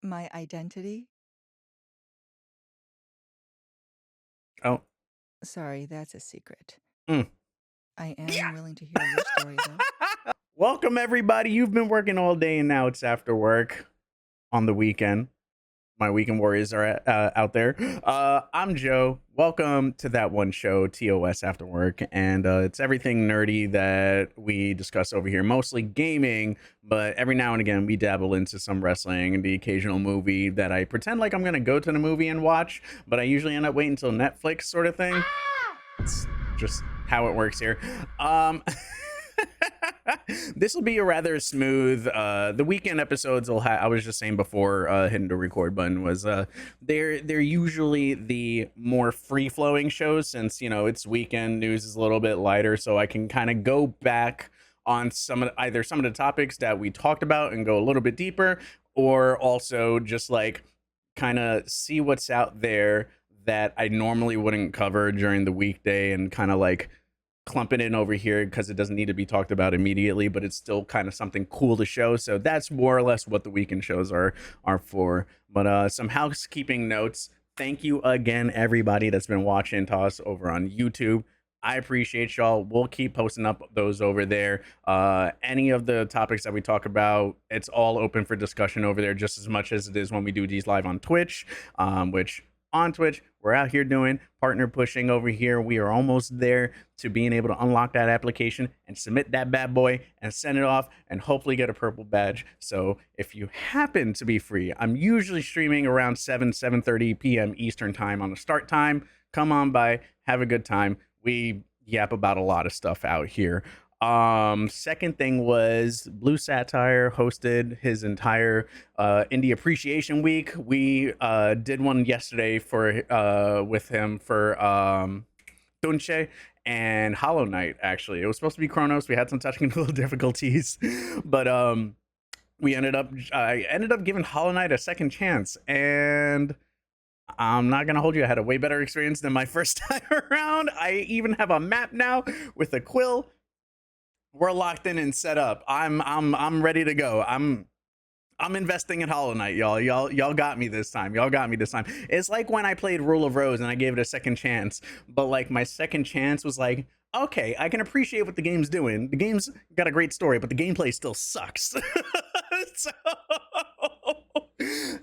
My identity? Oh. Sorry, that's a secret. Mm. I Yeah. am willing to hear your story, though. Welcome, everybody. You've been working all day, and now it's after work on the weekend. My weekend warriors are out there. I'm Joe. Welcome to That One Show, TOS After Work. And it's everything nerdy that we discuss over here, mostly gaming, but every now and again we dabble into some wrestling and the occasional movie that I pretend like I'm going to go to the movie and watch, but I usually end up waiting until Netflix sort of thing. It's just how it works here. Um, this will be a rather smooth. The weekend episodes will have. I was just saying before hitting the record button was they're usually the more free flowing shows since it's weekend news is a little bit lighter, so I can kind of go back on either some of the topics that we talked about and go a little bit deeper, or also just like kind of see what's out there that I normally wouldn't cover during the weekday and kind of like clump it in over here because it doesn't need to be talked about immediately, but it's still kind of something cool to show. So that's more or less what the weekend shows are for. But some housekeeping notes. Thank you again, everybody that's been watching Toss over on YouTube. I appreciate y'all. We'll keep posting up those over there. Any of the topics that we talk about, it's all open for discussion over there, just as much as it is when we do these live on Twitch, which on Twitch, we're out here doing partner pushing over here. We are almost there to being able to unlock that application and submit that bad boy and send it off and hopefully get a purple badge. So if you happen to be free, I'm usually streaming around 7:30 p.m. Eastern time on the start time. Come on by, have a good time. We yap about a lot of stuff out here. Second thing was Blue Satire hosted his entire indie appreciation week. We did one yesterday for with him for Tunche and Hollow Knight. Actually, it was supposed to be Chronos. We had some technical difficulties, but we ended up I ended up giving Hollow Knight a second chance, and I'm not gonna hold you. I had a way better experience than my first time around. I even have a map now with a quill. We're locked in and set up. I'm ready to go. I'm investing in Hollow Knight, y'all. Y'all got me this time. Y'all got me this time. It's like when I played Rule of Rose and I gave it a second chance, but like my second chance was like, okay, I can appreciate what the game's doing. The game's got a great story, but the gameplay still sucks. So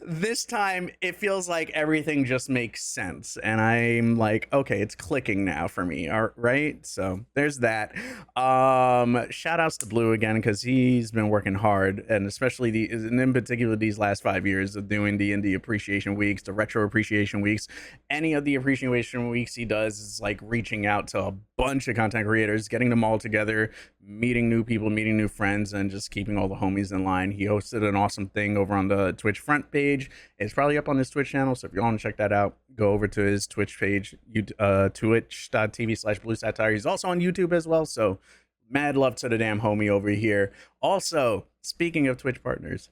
this time it feels like everything just makes sense, and I'm like, okay, it's clicking now for me. All right, so there's that. Shout outs to Blue again because he's been working hard, and especially and in particular these last 5 years of doing the indie appreciation weeks, the retro appreciation weeks. Any of the appreciation weeks he does is like reaching out to a bunch of content creators, getting them all together, meeting new people, meeting new friends, and just keeping all the homies in line. He hosted an awesome thing over on the Twitch front page. It's probably up on his Twitch channel, so if you want to check that out, go over to his Twitch page, twitch.tv/Blue Satire. He's also on YouTube as well, so mad love to the damn homie over here. Also, speaking of Twitch partners,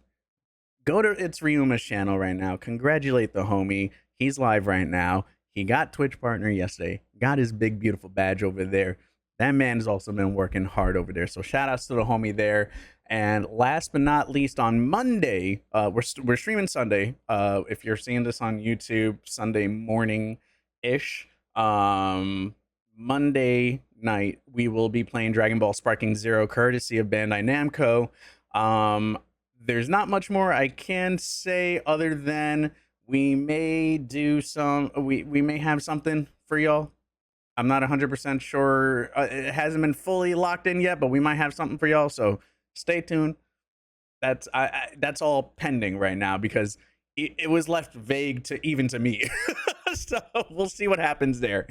go to It's Ryuma's channel right now. Congratulate the homie. He's live right now. He got Twitch partner yesterday, got his big, beautiful badge over there. That man has also been working hard over there. So shout outs to the homie there. And last but not least, on Monday, we're streaming Sunday. If you're seeing this on YouTube, Sunday morning ish. Monday night, we will be playing Dragon Ball Sparking Zero, courtesy of Bandai Namco. There's not much more I can say other than we may do we may have something for y'all. I'm not 100% sure. It hasn't been fully locked in yet, but we might have something for y'all. So stay tuned. That's all pending right now because it was left vague to me. So we'll see what happens there.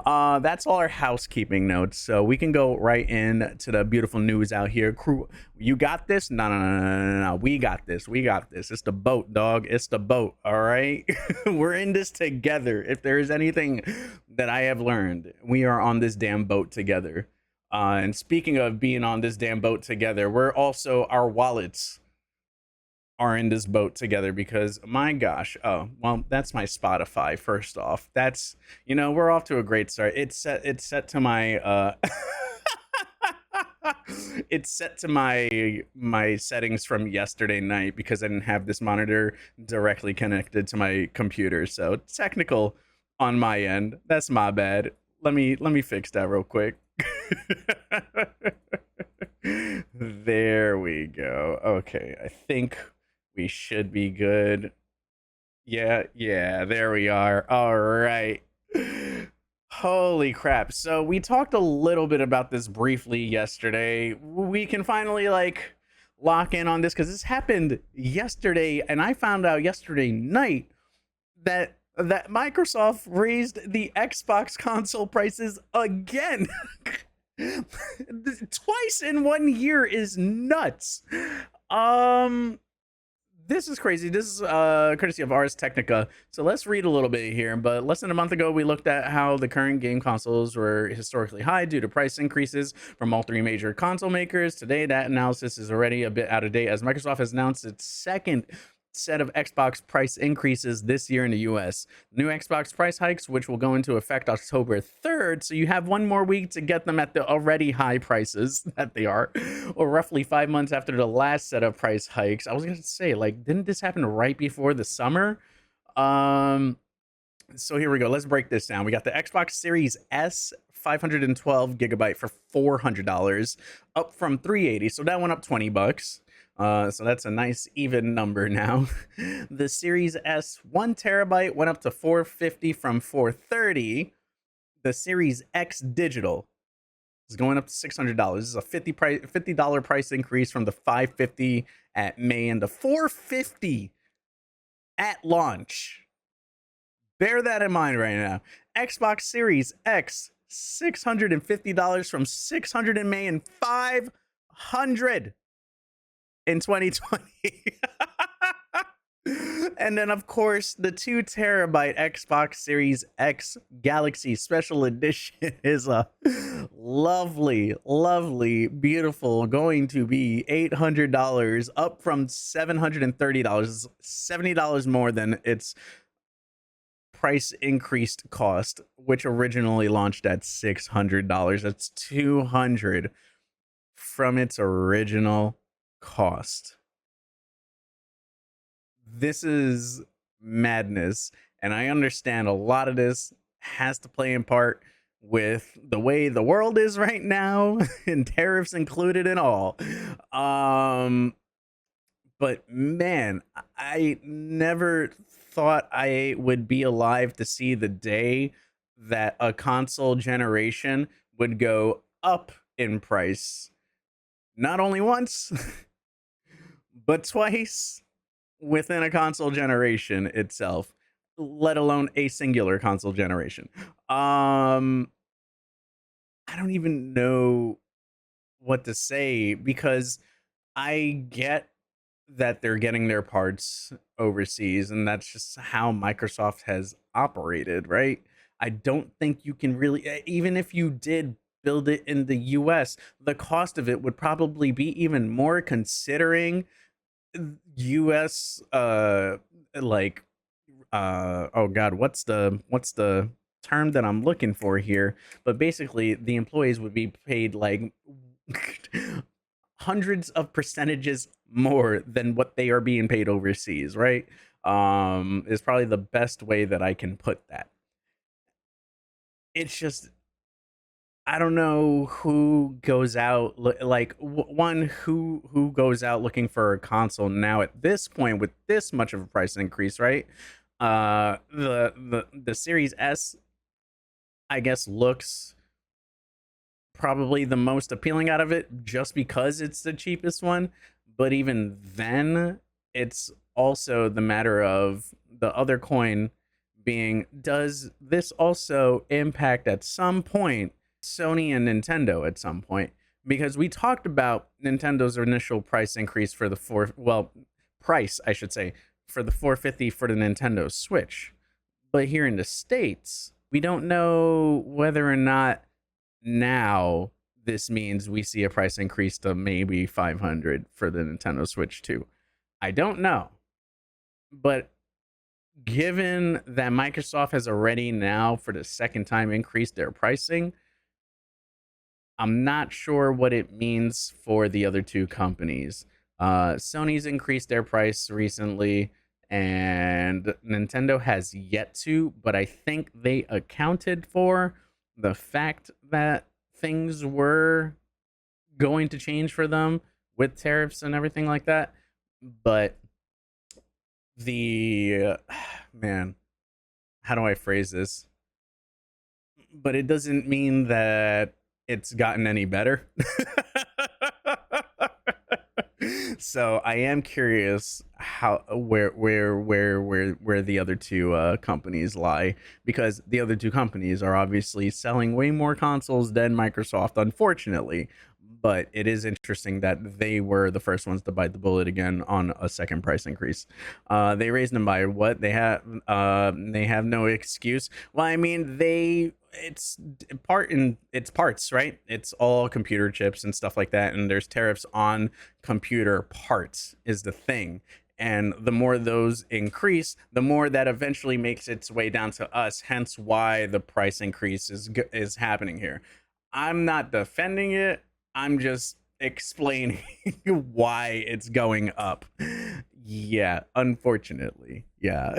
That's all our housekeeping notes. So we can go right into the beautiful news out here. Crew, you got this? No. We got this. We got this. It's the boat, dog. It's the boat. All right. We're in this together. If there is anything that I have learned, we are on this damn boat together. And speaking of being on this damn boat together, we're also, our wallets are in this boat together because my gosh, oh well, that's my Spotify. First off, that's, we're off to a great start. It's set to my It's set to my settings from yesterday night because I didn't have this monitor directly connected to my computer. So technical on my end. That's my bad. Let me fix that real quick. There we go. Okay, I think we should be good. Yeah, yeah, there we are. All right. Holy crap. So we talked a little bit about this briefly yesterday. We can finally lock in on this because this happened yesterday, and I found out yesterday night that Microsoft raised the Xbox console prices again. Twice in 1 year is nuts. Um this is crazy. This is courtesy of Ars Technica. So let's read a little bit here. But less than a month ago, we looked at how the current game consoles were historically high due to price increases from all three major console makers. Today, that analysis is already a bit out of date as Microsoft has announced its second set of Xbox price increases this year in the US. New Xbox price hikes, which will go into effect October 3rd. So you have one more week to get them at the already high prices that they are, or roughly 5 months after the last set of price hikes. I was going to say, didn't this happen right before the summer? Um, so here we go. Let's break this down. We got the Xbox Series S 512 gigabyte for $400, up from 380. So that went up 20 bucks. So that's a nice even number now. The Series S 1 terabyte went up to 450 from 430. The Series X digital is going up to $600. This is a $50 price increase from the 550 at May and the 450 at launch. Bear that in mind right now. Xbox Series X, $650 from 600 in May and 500 in 2020. And then, of course, the 2 terabyte Xbox Series X Galaxy Special Edition is a lovely, lovely, beautiful, going to be $800, up from $730, $70 more than its price increased cost, which originally launched at $600. That's 200 from its original cost. This is madness, and I understand a lot of this has to play in part with the way the world is right now and tariffs included and all. But man, I never thought I would be alive to see the day that a console generation would go up in price, not only once but twice within a console generation itself, let alone a singular console generation. I don't even know what to say because I get that they're getting their parts overseas, and that's just how Microsoft has operated, right? I don't think you can really, even if you did build it in the US, the cost of it would probably be even more considering US like oh god, what's the term that I'm looking for here? But basically the employees would be paid like hundreds of percentages more than what they are being paid overseas, right? Is probably the best way that I can put that. It's just I don't know who goes out one who goes out looking for a console now at this point with this much of a price increase, right? The Series S, I guess, looks probably the most appealing out of it just because it's the cheapest one. But even then, it's also the matter of the other coin being, does this also impact at some point Sony and Nintendo at some point? Because we talked about Nintendo's initial price increase for the price, I should say, for the 450 for the Nintendo Switch. But here in the States, we don't know whether or not now this means we see a price increase to maybe 500 for the Nintendo Switch 2. I don't know. But given that Microsoft has already now for the second time increased their pricing, I'm not sure what it means for the other two companies. Sony's increased their price recently, and Nintendo has yet to, but I think they accounted for the fact that things were going to change for them with tariffs and everything like that. But the man, how do I phrase this? But it doesn't mean that it's gotten any better. So I am curious how where the other two companies lie, because the other two companies are obviously selling way more consoles than Microsoft, unfortunately. But it is interesting that they were the first ones to bite the bullet again on a second price increase. They raised them by what? They have no excuse. Well, I mean, it's parts, right? It's all computer chips and stuff like that, and there's tariffs on computer parts is the thing. And the more those increase, the more that eventually makes its way down to us. Hence, why the price increase is happening here. I'm not defending it. I'm just explaining why it's going up. Yeah, unfortunately. Yeah.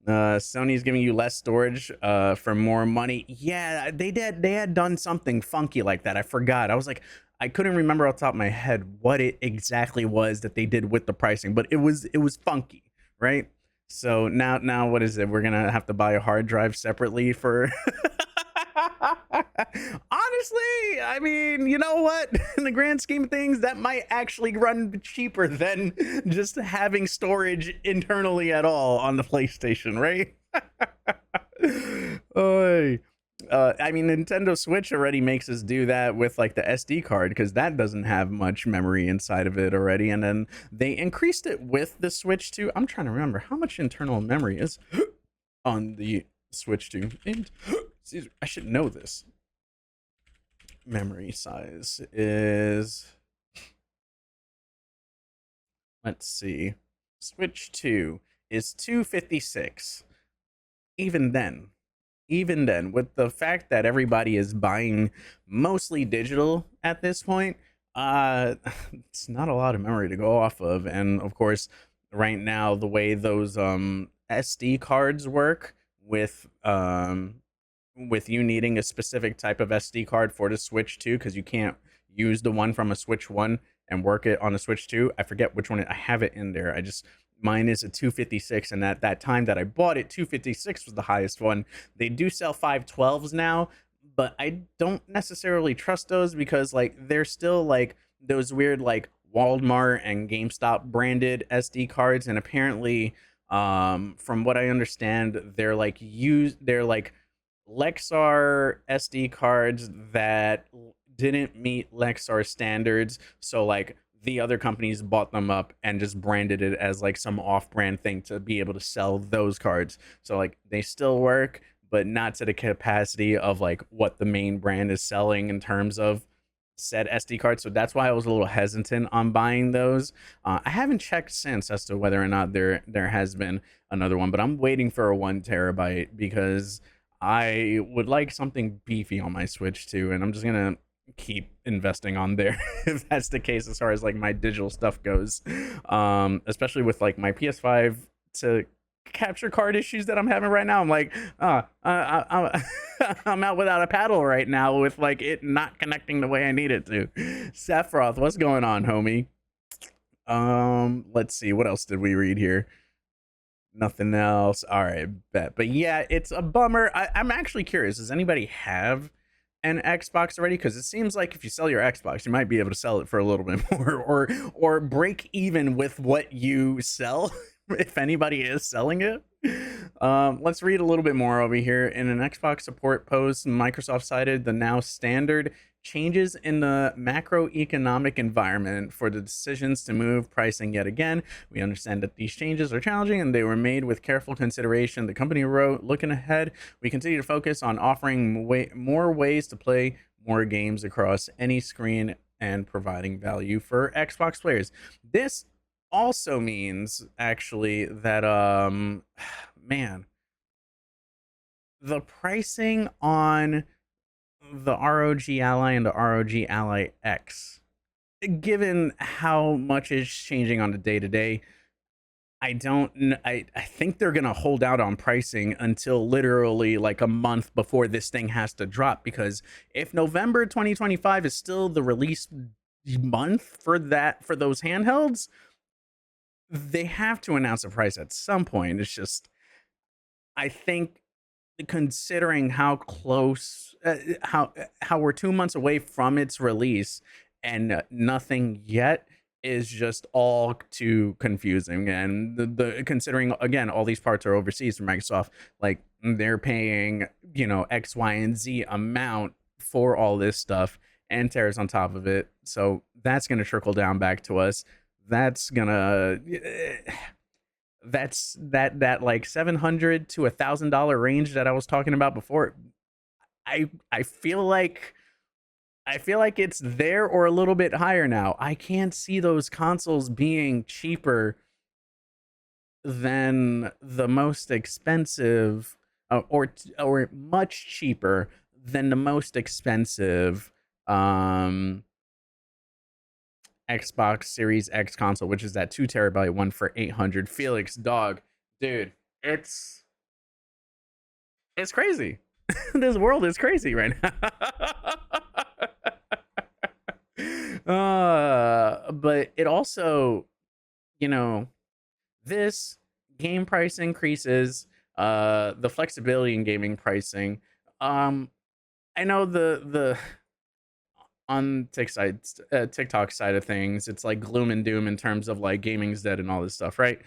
Sony's giving you less storage for more money. Yeah, they had done something funky like that. I forgot. I couldn't remember off the top of my head what it exactly was that they did with the pricing, but it was funky, right? So now what is it? We're gonna have to buy a hard drive separately for honestly, I mean, you know what? In the grand scheme of things, that might actually run cheaper than just having storage internally at all on the PlayStation, right? Oy. I mean, Nintendo Switch already makes us do that with like the SD card, because that doesn't have much memory inside of it already. And then they increased it with the Switch too. I'm trying to remember how much internal memory is on the Switch 2. And I should know this. Memory size is, let's see, Switch 2 is 256. Even then, with the fact that everybody is buying mostly digital at this point, it's not a lot of memory to go off of. And of course, right now, the way those SD cards work with you needing a specific type of SD card for the Switch 2, because you can't use the one from a Switch 1 and work it on a Switch 2. I forget which one I have it in there. Mine is a 256, and at that time that I bought it, 256 was the highest one. They do sell 512s now, but I don't necessarily trust those, because like they're still like those weird like Walmart and GameStop branded SD cards, and apparently from what I understand, they're like Lexar SD cards that didn't meet Lexar standards. So like the other companies bought them up and just branded it as like some off-brand thing to be able to sell those cards. So like they still work, but not to the capacity of like what the main brand is selling in terms of said SD cards. So that's why I was a little hesitant on buying those. I haven't checked since as to whether or not there has been another one, but I'm waiting for a 1 terabyte, because I would like something beefy on my Switch too, and I'm just gonna keep investing on there if that's the case as far as like my digital stuff goes. Especially with like my PS5 to capture card issues that I'm having right now. I'm like, I'm out without a paddle right now with like it not connecting the way I need it to. Sephiroth, what's going on, homie? Let's see, what else did we read here? Nothing else. All right, bet. But yeah, it's a bummer. I'm actually curious. Does anybody have an Xbox already? Because it seems like if you sell your Xbox, you might be able to sell it for a little bit more, or break even with what you sell, if anybody is selling it. Let's read a little bit more over here. In an Xbox support post, Microsoft cited the now standard changes in the macroeconomic environment for the decisions to move pricing yet again. We understand that these changes are challenging and they were made with careful consideration. The company wrote, looking ahead, we continue to focus on offering more ways to play more games across any screen and providing value for Xbox players. This also means actually that man, the pricing on the ROG Ally and the ROG Ally X, given how much is changing on the day to day, I think they're gonna hold out on pricing until literally like a month before this thing has to drop, because if November 2025 is still the release month for those handhelds, they have to announce a price at some point. It's just, I think, considering how close, how we're 2 months away from its release and nothing yet, is just all too confusing. And the considering again all these parts are overseas from Microsoft, like they're paying, X, Y, and Z amount for all this stuff and tariffs on top of it. So that's gonna trickle down back to us. That's gonna that like 700 to $1,000 range that I was talking about before. I feel like it's there or a little bit higher now. I can't see those consoles being cheaper than the most expensive, or much cheaper than the most expensive Xbox Series X console, which is that 2 terabyte one for 800. Felix, dog, dude, it's crazy. This world is crazy right now. But it also, you know, this game price increases, the flexibility in gaming pricing. I know the on TikTok side of things, it's like gloom and doom in terms of like gaming's dead and all this stuff, right?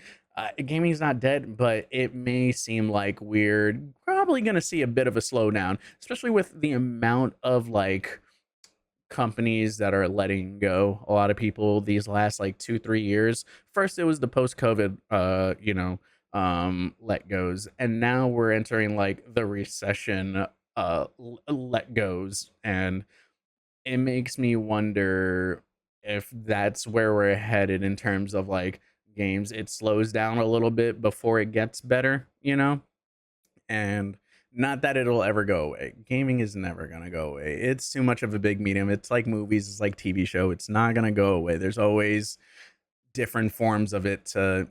Gaming's not dead, but it may seem like we're probably going to see a bit of a slowdown, especially with the amount of like companies that are letting go a lot of people these last like 2-3 years. First it was the post-COVID let goes, and now we're entering like the recession let goes, and it makes me wonder if that's where we're headed in terms of like games. It slows down a little bit before it gets better, and not that it'll ever go away. Gaming is never going to go away. It's too much of a big medium. It's like movies, it's like TV show. It's not going to go away. There's always different forms of it to,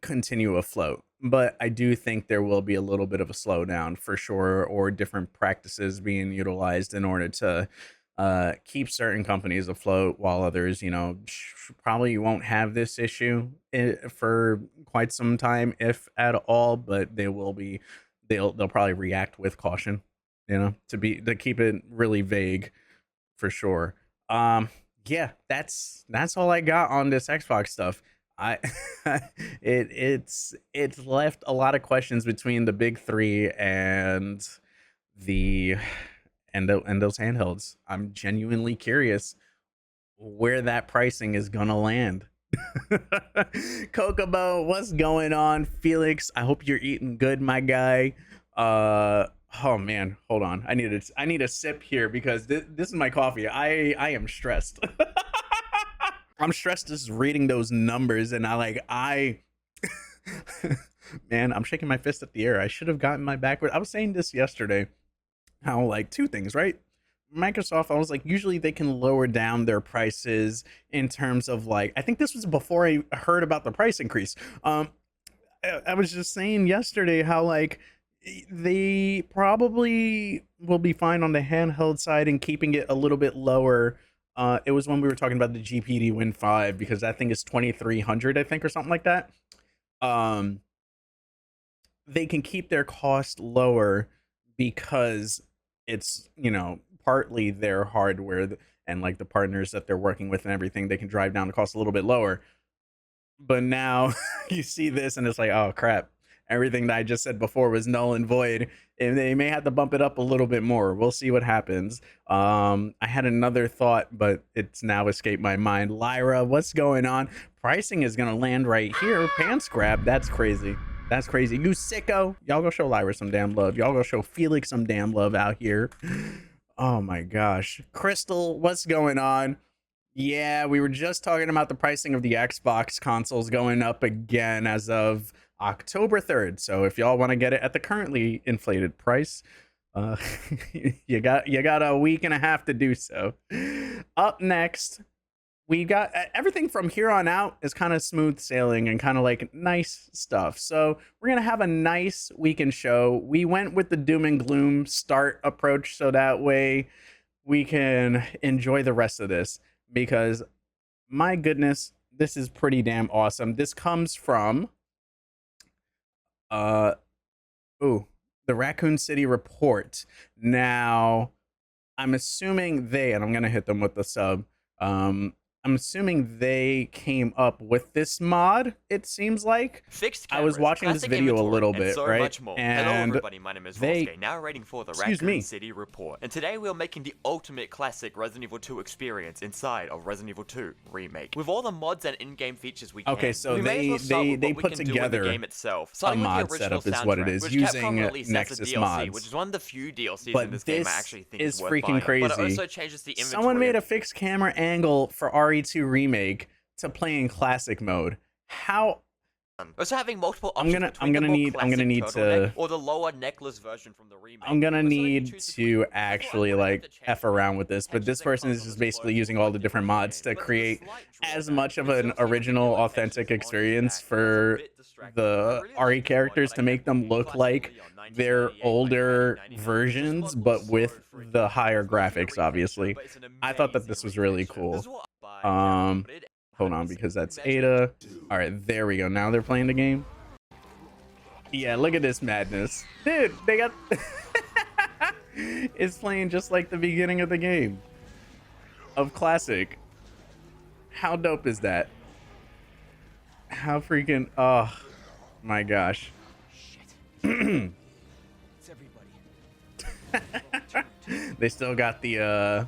continue afloat. But I do think there will be a little bit of a slowdown for sure, or different practices being utilized in order to keep certain companies afloat, while others, probably won't have this issue for quite some time, if at all. But they will be, they'll probably react with caution, to keep it really vague for sure. Yeah, that's all I got on this Xbox stuff. I it's left a lot of questions between the big three and the and those handhelds. I'm genuinely curious where that pricing is gonna land. Kokobo, what's going on? Felix, I hope you're eating good, my guy. Oh man, hold on. I need a sip here, because this is my coffee. I am stressed. I'm stressed just reading those numbers, and I man, I'm shaking my fist at the air. I should have gotten my backward. I was saying this yesterday, how like two things, right? Microsoft, I was like, usually they can lower down their prices in terms of like, I think this was before I heard about the price increase. I was just saying yesterday how like they probably will be fine on the handheld side and keeping it a little bit lower. It was when we were talking about the GPD Win 5, because that thing is 2,300, I think, or something like that. Um, they can keep their cost lower because it's, partly their hardware and like the partners that they're working with and everything. They can drive down the cost a little bit lower. But now you see this and it's like, oh crap, everything that I just said before was null and void, and they may have to bump it up a little bit more. We'll see what happens. I had another thought, but it's now escaped my mind. Lyra, what's going on? Pricing is gonna land right here. Pants grab. That's crazy. That's crazy. You sicko. Y'all go show Lyra some damn love. Y'all go show Felix some damn love out here. Oh my gosh. Crystal, what's going on? Yeah, we were just talking about the pricing of the Xbox consoles going up again as of October 3rd. So if y'all want to get it at the currently inflated price, Uh, you got a week and a half to do so. Up next, we got everything from here on out is kind of smooth sailing and kind of like nice stuff. So we're gonna have a nice weekend show. We went with the doom and gloom start approach, so that way we can enjoy the rest of this because my goodness, this is pretty damn awesome. This comes from uh ooh, the Raccoon City Report. Now, I'm assuming and I'm gonna hit them with the sub. Um, I'm assuming they came up with this mod. It seems like Fixed I was cameras, watching this classic video a inventory, little and bit, so right? much more. Hello And everybody, my name is they, Rosuke, narrating for the excuse Raccoon me, City Report. And today we are making the ultimate classic Resident Evil 2 experience inside of Resident Evil 2 Remake. With all the mods and in-game features we can. okay, so we may as well start with they what we put can do in the together game itself. a Starting with the mod original setup is what it soundtrack, is which Capcom using released as a Nexus DLC, mods. which is one of the few DLCs But in this game I this actually think is is worth freaking buying. But it crazy. also changes the inventory. Someone made a fixed camera angle for RE2 Remake to play in classic mode. How Also having multiple I'm options gonna between the more need classic to turtleneck or the lower necklace version from the remake. I'm gonna So you need choose between to them. Before I actually wanted like to change F the around with this, but textures this and person is colors just of basically clothes using all the like different in the mods to game. But there's a create slight as drawback. much of It an still seems like original, the authentic limitations on his experience back, and that's a for bit distracting. I the really like RE this mod, characters but to I make kept them thinking look like classic Leon their 1998 like older 1999, which just versions, mod but looks with so freaking the cool. higher It's not even a graphics, refresh show, obviously. but it's an I thought that amazing this was really refresh show. This cool. is what by Capcom, but it Hold on, 100% because that's measured. Ada. All right, there we go. Now they're playing the game. Yeah, look at this madness. Dude, they got... It's playing just like the beginning of the game. Of Classic. How dope is that? How freaking... Oh, my gosh. Shit. It's everybody. They still got the...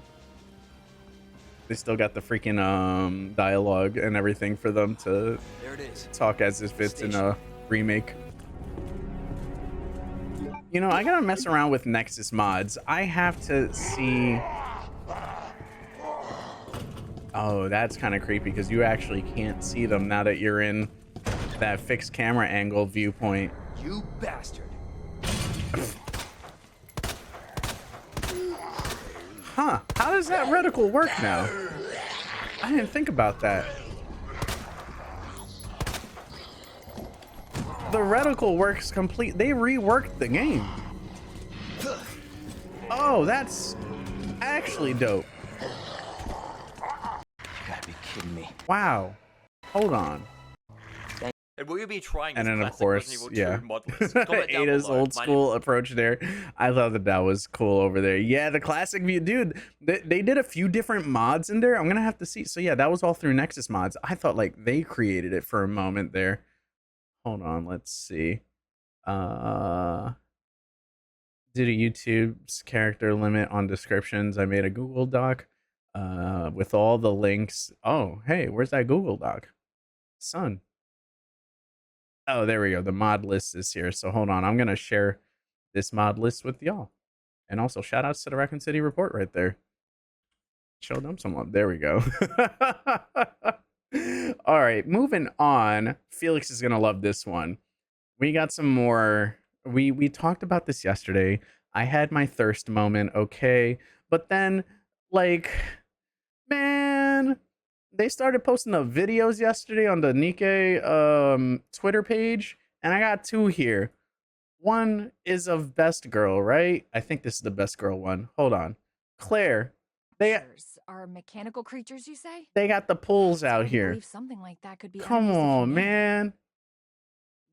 They still got the freaking dialogue and everything for them to There it is. talk as if it's in a remake. You know, I gotta mess around with Nexus mods. I have to see... Oh, that's kind of creepy because you actually can't see them now that you're in that fixed camera angle viewpoint. You bastard. Huh, how does that reticle work now? I didn't think about that. The reticle works complete. They reworked the game. Oh, that's actually dope. You gotta be kidding me. Wow. Hold on. And will you be trying And this then of classic course, Resident Evil yeah, 2 mod list? Comment down Ada's below. old My school approach there. I thought that was cool over there. Yeah, the classic view, dude. They did a few different mods in there. I'm gonna have to see. So yeah, that was all through Nexus mods. I thought like they created it for a moment there. Hold on, let's see. Did a YouTube's character limit on descriptions. I made a Google Doc with all the links. Oh, hey, where's that Google Doc? Son. Oh, there we go. The mod list is here. So hold on. I'm going to share this mod list with y'all. And also shout outs to the Raccoon City Report right there. Show them some love. There we go. All right, moving on. Felix is going to love this one. We got some more. We talked about this yesterday. I had my thirst moment, okay? But then, like, man, they started posting the videos yesterday on the Nikke Twitter page, and I got two here. One is of Best Girl, right? I think this is the Best Girl one. Hold on. Claire, they are mechanical creatures, you say? they got the pulls out Hard to here. believe something like that could be Come enemies to on, humanity. man.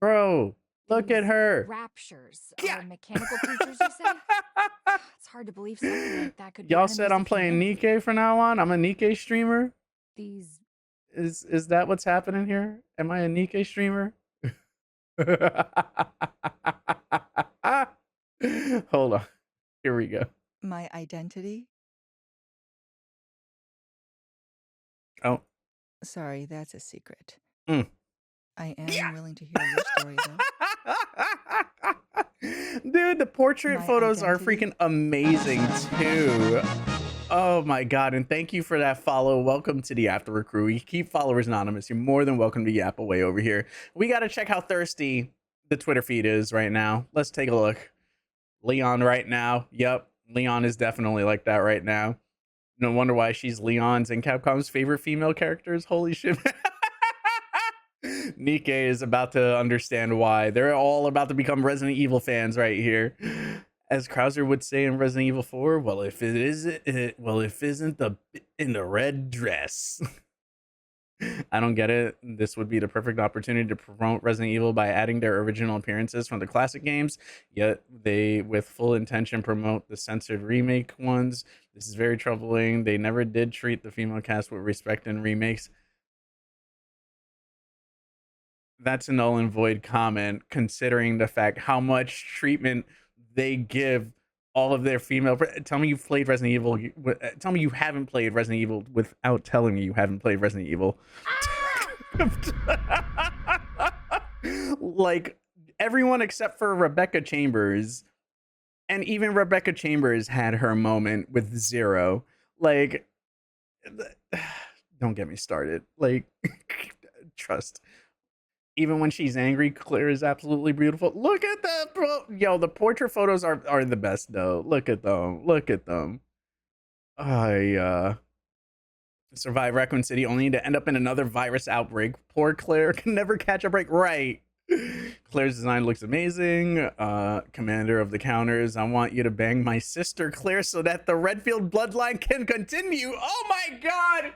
Bro, look at These her. Raptures Yeah. are mechanical creatures, you say? It's hard to believe something like that could be Y'all enemies said I'm of playing humanity. Nikke from now on. I'm a Nikke streamer. These Is that what's happening here? Am I a Nikke streamer? Hold on. Here we go. My identity? Oh. Sorry, that's a secret. Mm. I am willing to hear your story, though. Dude, the portrait My photos are identity? freaking amazing too. Oh my god, and thank you for that follow. Welcome to the Afterwork crew. You keep followers anonymous. You're more than welcome to yap away over here. We got to check how thirsty the Twitter feed is right now. Let's take a look. Leon right now. Yep, Leon is definitely like that right now. No wonder why she's Leon's and Capcom's favorite female characters. Holy shit. Nikke is about to understand why. They're all about to become Resident Evil fans right here. As Krauser would say in Resident Evil 4, well, if it isn't, well, if isn't the in the red dress. I don't get it. This would be the perfect opportunity to promote Resident Evil by adding their original appearances from the classic games, yet they, with full intention, promote the censored remake ones. This is very troubling. They never did treat the female cast with respect in remakes. That's a null and void comment, considering the fact how much treatment they give all of their female. Tell me you've played Resident Evil. Tell me you haven't played Resident Evil without telling me you haven't played Resident Evil. Like everyone except for Rebecca Chambers, and even Rebecca Chambers had her moment with Zero. Like, don't get me started. Like, trust. Even when she's angry, Claire is absolutely beautiful. Look at the portrait photos are the best though. Look at them. Look at them. I survive Raccoon City only to end up in another virus outbreak. Poor Claire can never catch a break. Right. Claire's design looks amazing. Commander of the Counters, I want you to bang my sister Claire so that the Redfield bloodline can continue. Oh my god.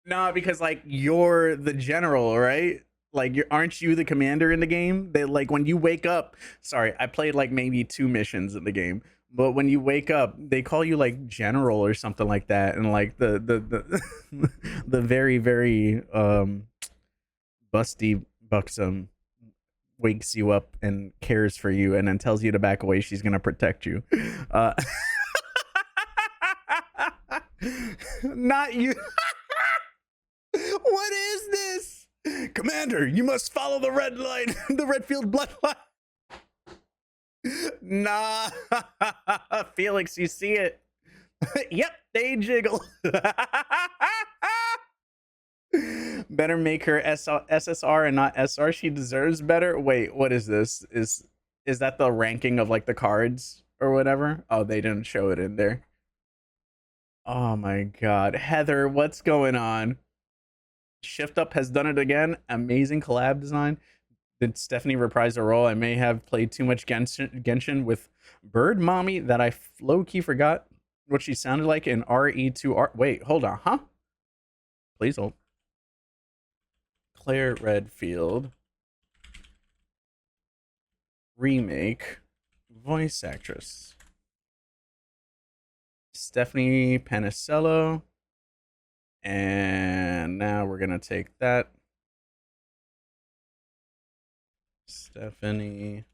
No, because like you're the general, right? Like, aren't you the commander in the game? They, like, when you wake up, sorry, I played like maybe 2 missions in the game, but when you wake up, they call you like general or something like that, and like the the very very busty buxom wakes you up and cares for you, and then tells you to back away. She's gonna protect you. Not you. What is this? Commander, you must follow the red line, the Redfield bloodline. Nah, Felix, you see it? Yep, they jiggle. Better make her SSR and not SR. She deserves better. Wait, what is this? Is that the ranking of like the cards or whatever? Oh, they didn't show it in there. Oh my god, Heather, what's going on? Shift Up has done it again. Amazing collab design. Did Stephanie reprise her role? I may have played too much Genshin with Bird Mommy that I low-key forgot what she sounded like in RE2R. Wait, hold on, huh? Please hold. Claire Redfield. Remake. Voice actress. Stephanie Panicello. And now we're gonna take that. Stephanie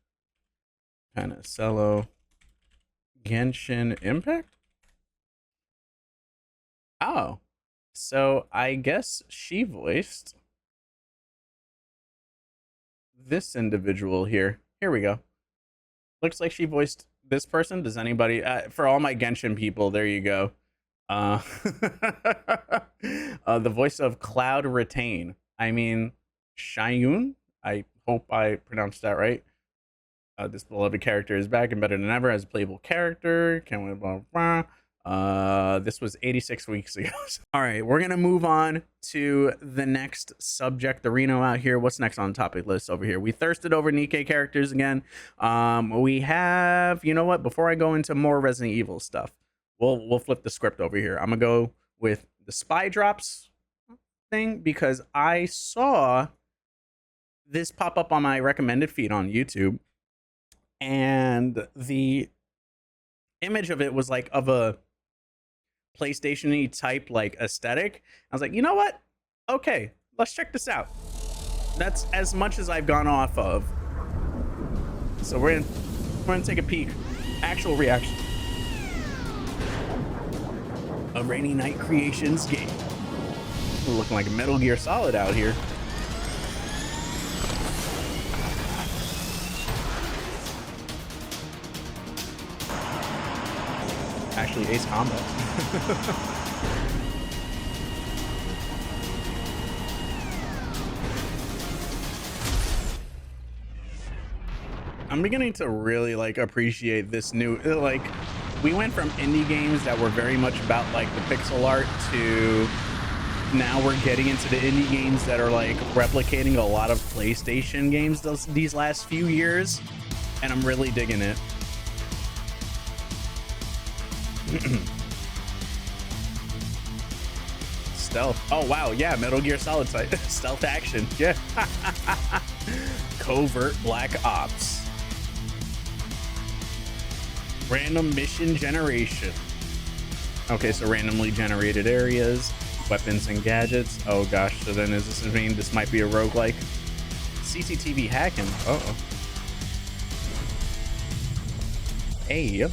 Panicello. Genshin Impact? Oh. So I guess she voiced this individual here. Here we go. Looks like she voiced this person. Does anybody for all my Genshin people, there you go. The voice of Cloud Retain. I mean, Shayun. I hope I pronounced that right. This beloved character is back and better than ever as a playable character. Can we blah, blah. This was 86 weeks ago. All right, we're gonna move on to the next subject. The Reno out here. What's next on the topic list over here? We thirsted over Nikke characters again. We have, you know what? Before I go into more Resident Evil stuff, we'll flip the script over here. I'm gonna go with the spy drops thing because I saw this pop up on my recommended feed on YouTube, and the image of it was like of a PlayStation-y type like aesthetic. I was like, you know what? Okay, let's check this out. That's as much as I've gone off of. So we're gonna take a peek. Actual reaction. A Rainy Night Creations game. Looking like a Metal Gear Solid out here. Actually, Ace Combat. I'm beginning to really like appreciate this new, like, we went from indie games that were very much about like the pixel art to now we're getting into the indie games that are like replicating a lot of PlayStation games these last few years, and I'm really digging it. Stealth. Oh wow, yeah, Metal Gear Solid type stealth action. Yeah. Covert Black Ops. Random mission generation. Okay, so randomly generated areas, weapons and gadgets. Oh gosh, so then does this mean this might be a roguelike? CCTV hacking. Uh-oh. Hey, yo.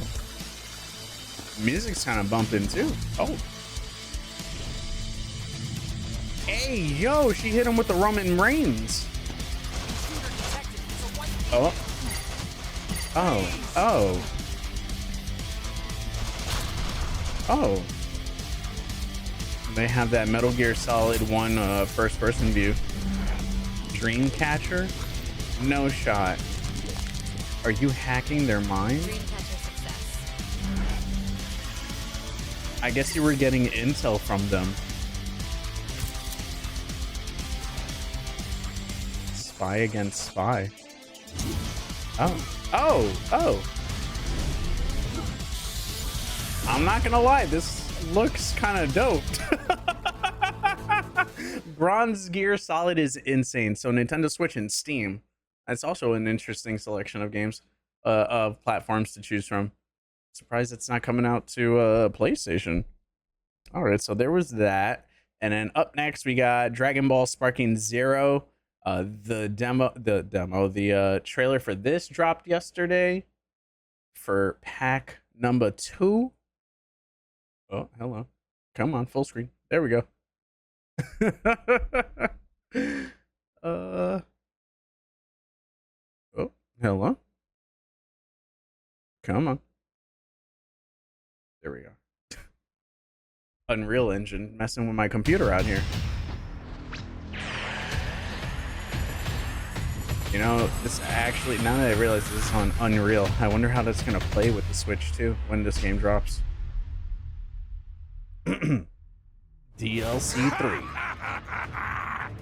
Music's kind of bumping too. Oh. Hey, yo, she hit him with the Roman Reigns. Oh. Oh. Oh. Oh. They have that Metal Gear Solid 1 first person view. Dreamcatcher? No shot. Are you hacking their minds? I guess you were getting intel from them. Spy against spy. Oh. Oh. Oh. I'm not gonna lie, this looks kind of dope. Bronze Gear Solid is insane. So Nintendo Switch and Steam. That's also an interesting selection of games, of platforms to choose from. Surprised it's not coming out to PlayStation. All right, so there was that, and then up next we got Dragon Ball Sparking Zero. The trailer for this dropped yesterday for pack number 2. Oh, hello. Come on, full screen. There we go. Oh, hello. Come on. There we go. Unreal Engine messing with my computer out here. You know, this actually, now that I realize this is on Unreal, I wonder how that's gonna play with the Switch too when this game drops. DLC 3.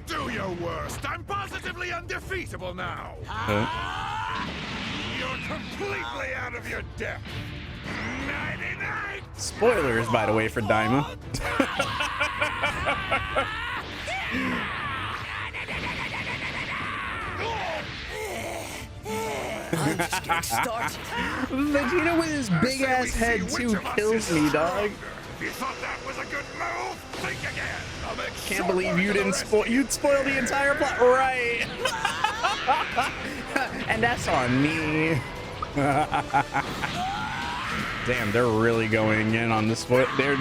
Do your worst. I'm positively undefeatable now. You're completely out of your depth. Nighty-night. Spoilers, by the way, for Daima. I'm just getting started. Vegeta with his big ass head too kills me, dog. You thought that was a good move? Think again. I'll make Can't believe you didn't spoil. You'd spoil the entire plot, right? And that's on me. Damn, they're really going in on this spoil. They're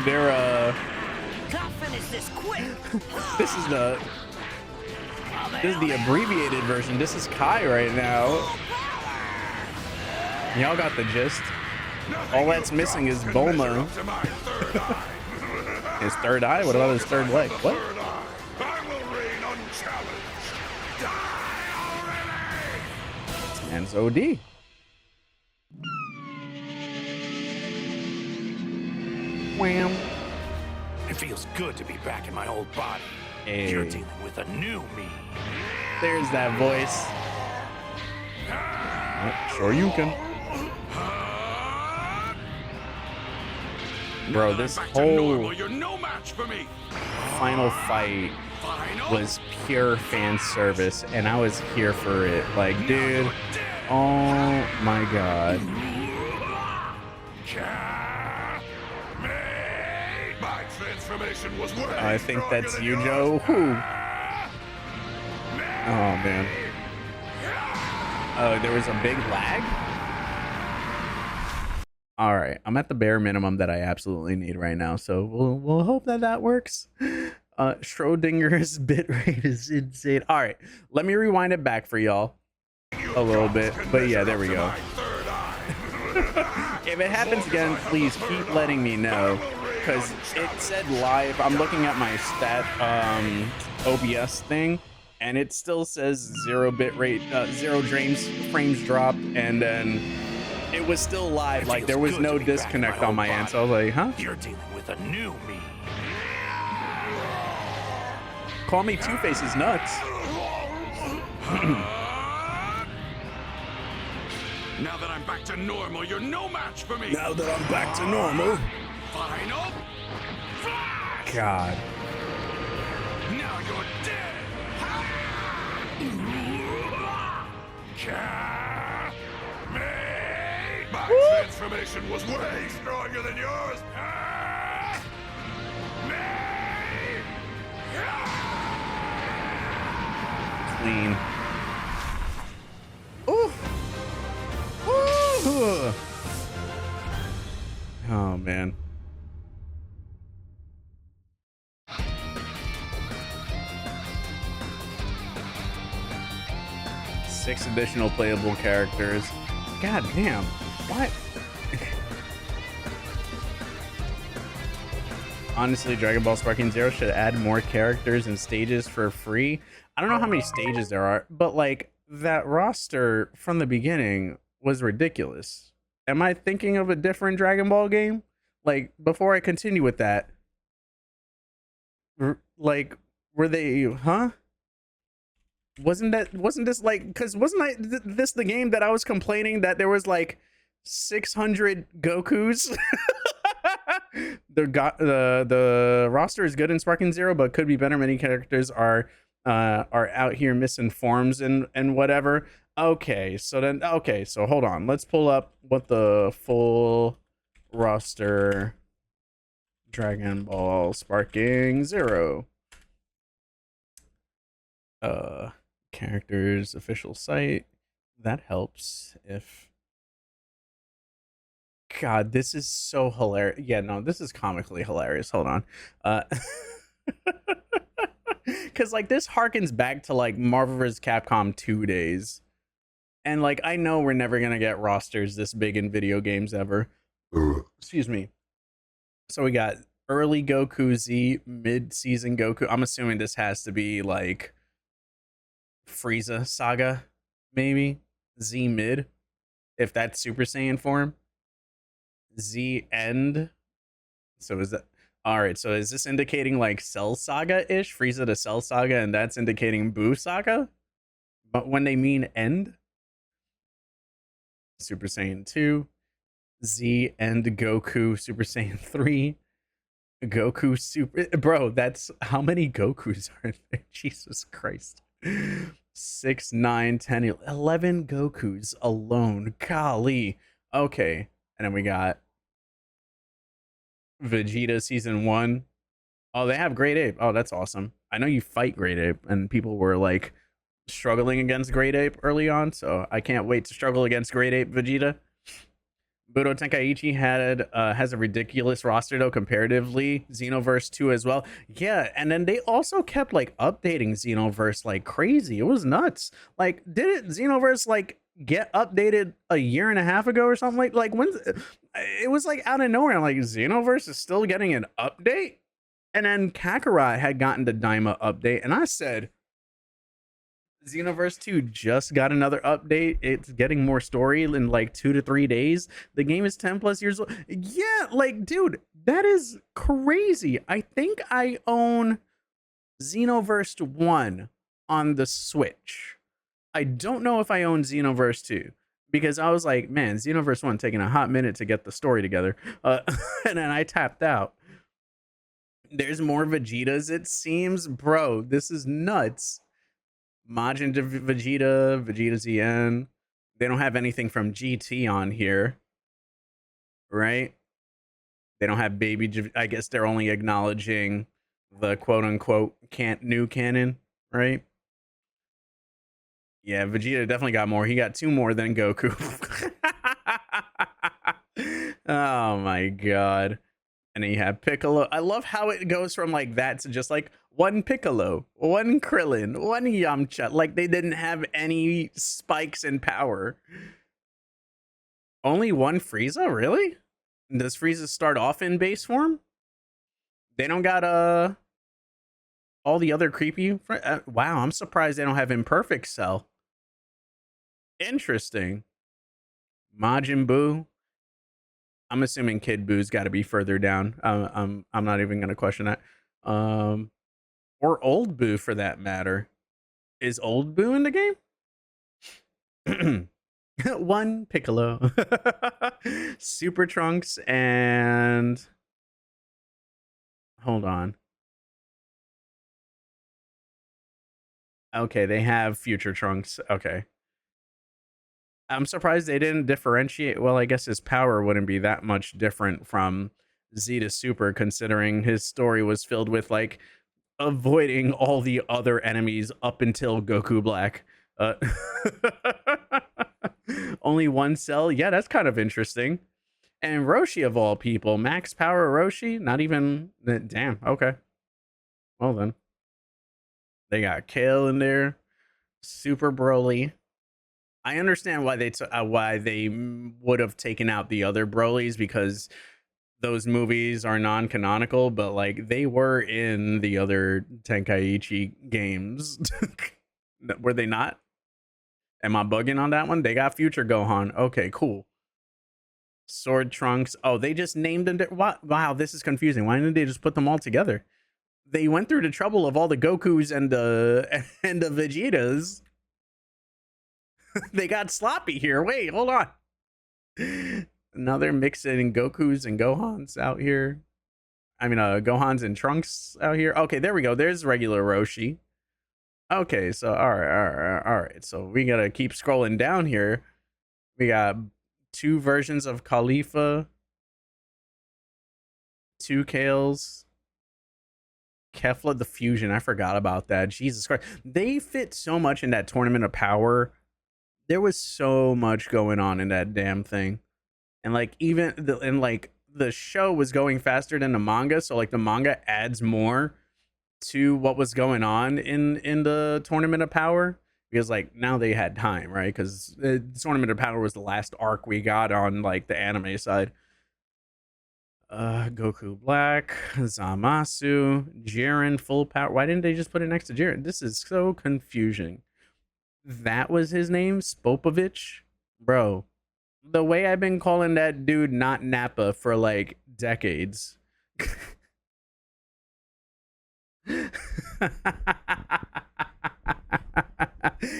Can't finish this quick. This is the abbreviated version. This is Kai right now. Y'all got the gist. All that's missing is Bulma. His third eye? What about his third leg? What? I will reign unchallenged. Die already! And it's OD. Wham. It feels good to be back in my old body. Hey. You're dealing with a new me. There's that voice. Oh, sure you can. Bro, this whole You're no match for me. final fight was pure fan service, and I was here for it. Like, dude, oh my god. My transformation was way I think stronger that's than you, yours. Joe. Whew. Oh man. Oh, there was a big lag? All right, I'm at the bare minimum that I absolutely need right now, so we'll hope that works. Schrodinger's bitrate is insane. All right, let me rewind it back for y'all a little bit, but yeah, there we go. If it happens again, please keep letting me know, because it said live. I'm looking at my stat OBS thing, and it still says 0 bit rate, 0 frames dropped, and then it was still live. Like there was no disconnect on my end. So I was like, huh? You're dealing with a new me. Call me Two-Face is nuts. Now that I'm back to normal, you're no match for me. Now that I'm back to normal. Final flash! God. Now you're dead. My transformation was way stronger than yours. Clean. Ooh. Ooh. Oh man. Six additional playable characters. God damn. What? Honestly, Dragon Ball Sparking Zero should add more characters and stages for free. I don't know how many stages there are, but like that roster from the beginning was ridiculous. Am I thinking of a different Dragon Ball game? Like, before I continue with that, like, were they, huh? Wasn't this like, because wasn't this the game that I was complaining that there was like 600 Gokus? The roster is good in Sparking Zero, but could be better. Many characters are out here missing forms and whatever. Okay, so hold on. Let's pull up what the full roster Dragon Ball Sparking Zero characters official site. That helps if God, this is so hilarious. Yeah, no, this is comically hilarious. Hold on. Cause like this harkens back to like Marvel vs. Capcom 2 days. And like I know we're never gonna get rosters this big in video games ever. Excuse me. So we got early Goku, Z, mid-season Goku. I'm assuming this has to be like Frieza Saga, maybe. Z mid, if that's Super Saiyan form. Z end. So is that all right? So is this indicating like Cell Saga ish, Frieza to Cell Saga, and that's indicating Buu Saga? But when they mean end, Super Saiyan 2, Z end Goku, Super Saiyan 3, Goku Super. Bro, that's how many Gokus are there? Jesus Christ. 6, 9, 10, 11 Gokus alone. Golly. Okay. And then we got Vegeta Season 1. Oh, they have Great Ape. Oh, that's awesome. I know you fight Great Ape, and people were like struggling against Great Ape early on, so I can't wait to struggle against Great Ape Vegeta. Budo Tenkaichi has a ridiculous roster though comparatively. Xenoverse 2 as well. Yeah, and then they also kept like updating Xenoverse like crazy. It was nuts. Like, didn't Xenoverse like get updated a year and a half ago or something? Like when it was like out of nowhere. I'm like, Xenoverse is still getting an update? And then Kakarot had gotten the Daima update, and I said, Xenoverse 2 just got another update. It's getting more story in like 2 to 3 days. The game is 10 plus years old. Yeah, like, dude, that is crazy. I think I own Xenoverse 1 on the Switch. I don't know if I own Xenoverse 2 because I was like, man, Xenoverse 1 taking a hot minute to get the story together. And then I tapped out. There's more Vegetas, it seems. Bro, this is nuts. Majin Vegeta, Vegeta ZN. They don't have anything from GT on here, right? They don't have Baby. I guess they're only acknowledging the quote unquote new canon, right? Yeah, Vegeta definitely got more. He got 2 more than Goku. Oh my god. And then you have Piccolo. I love how it goes from like that to just like 1 Piccolo, 1 Krillin, 1 Yamcha. Like they didn't have any spikes in power. Only 1 Frieza, really? Does Frieza start off in base form? They don't got All the other creepy. Wow, I'm surprised they don't have Imperfect Cell. Interesting. Majin Buu. I'm assuming Kid Boo's got to be further down. I'm not even gonna question that. Or Old Boo for that matter. Is Old Boo in the game? One Piccolo, Super Trunks, and hold on. Okay, they have Future Trunks. Okay. I'm surprised they didn't differentiate. Well, I guess his power wouldn't be that much different from Z to Super, considering his story was filled with like avoiding all the other enemies up until Goku Black. Only one cell. Yeah, that's kind of interesting. And Roshi of all people, max power Roshi, not even. Damn. Okay. Well then, they got Kale in there, Super Broly. I understand why they would have taken out the other Brolys, because those movies are non-canonical, but like they were in the other Tenkaichi games. Were they not? Am I bugging on that one? They got Future Gohan. Okay, cool. Sword Trunks. Oh, they just named them. Wow, this is confusing. Why didn't they just put them all together? They went through the trouble of all the Gokus and the Vegetas. They got sloppy here. Wait, hold on. Now they're mixing Gokus and Gohans out here. I mean, Gohans and Trunks out here. Okay, there we go. There's regular Roshi. Okay, so all right. So we gotta keep scrolling down here. We got 2 versions of Khalifa, 2 Kales, Kefla the Fusion. I forgot about that. Jesus Christ, they fit so much in that Tournament of Power. There was so much going on in that damn thing, and like the show was going faster than the manga, so like the manga adds more to what was going on in the Tournament of Power, because like now they had time, right? Because the Tournament of Power was the last arc we got on like the anime side. Goku Black, Zamasu, Jiren full power. Why didn't they just put it next to Jiren? This is so confusing. That was his name, Spopovich? Bro, the way I've been calling that dude not Nappa for like decades.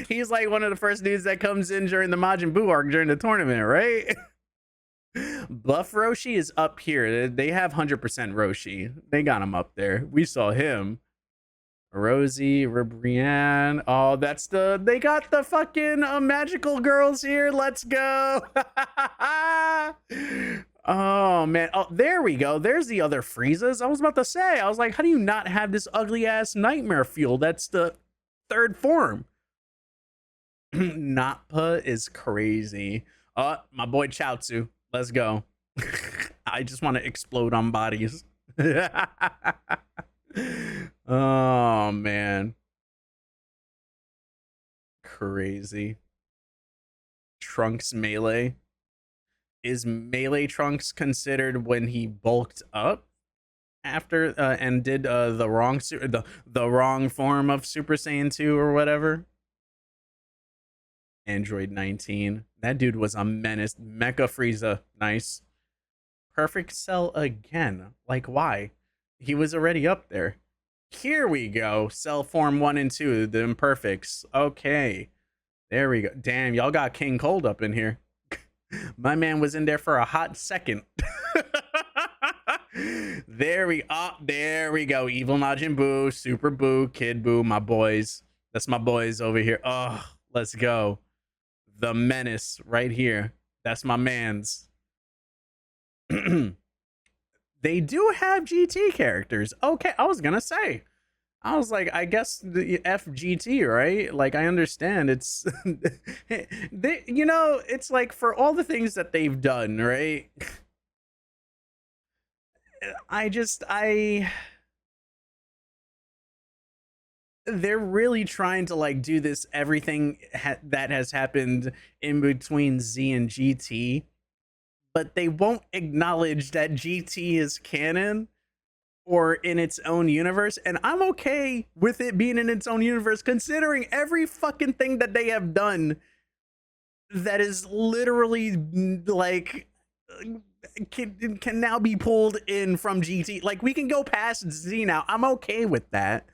He's like one of the first dudes that comes in during the Majin Buu arc during the tournament, right? Buff Roshi is up here. They have 100% Roshi. They got him up there. We saw him. Rosie, Ribrianne. Oh, they got the fucking magical girls here. Let's go. Oh man. Oh, there we go. There's the other Friezas. I was about to say, I was like, how do you not have this ugly ass nightmare fuel? That's the 3rd form. Nappa is crazy. My boy Chaozu. Let's go. I just want to explode on bodies. Oh man, crazy. Trunks melee. Is melee Trunks considered when he bulked up after and did the wrong form of Super Saiyan 2 or whatever? Android 19. That dude was a menace. Mecha Frieza. Nice. Perfect Cell again. Like, why? He was already up there. Here we go. Cell Form 1 and 2. The Imperfects. Okay. There we go. Damn, y'all got King Cold up in here. My man was in there for a hot second. There we go. Evil Majin Buu, Super Buu, Kid Buu, my boys. That's my boys over here. Oh, let's go. The menace right here. That's my man's. They do have GT characters. Okay, I was gonna say. I was like, I guess the FGT, right? Like, I understand it's, it's like for all the things that they've done, right? They're really trying to like do this everything that has happened in between Z and GT, but they won't acknowledge that GT is canon, or in its own universe, and I'm okay with it being in its own universe, considering every fucking thing that they have done that is literally like can now be pulled in from GT. Like, we can go past Z now. I'm okay with that.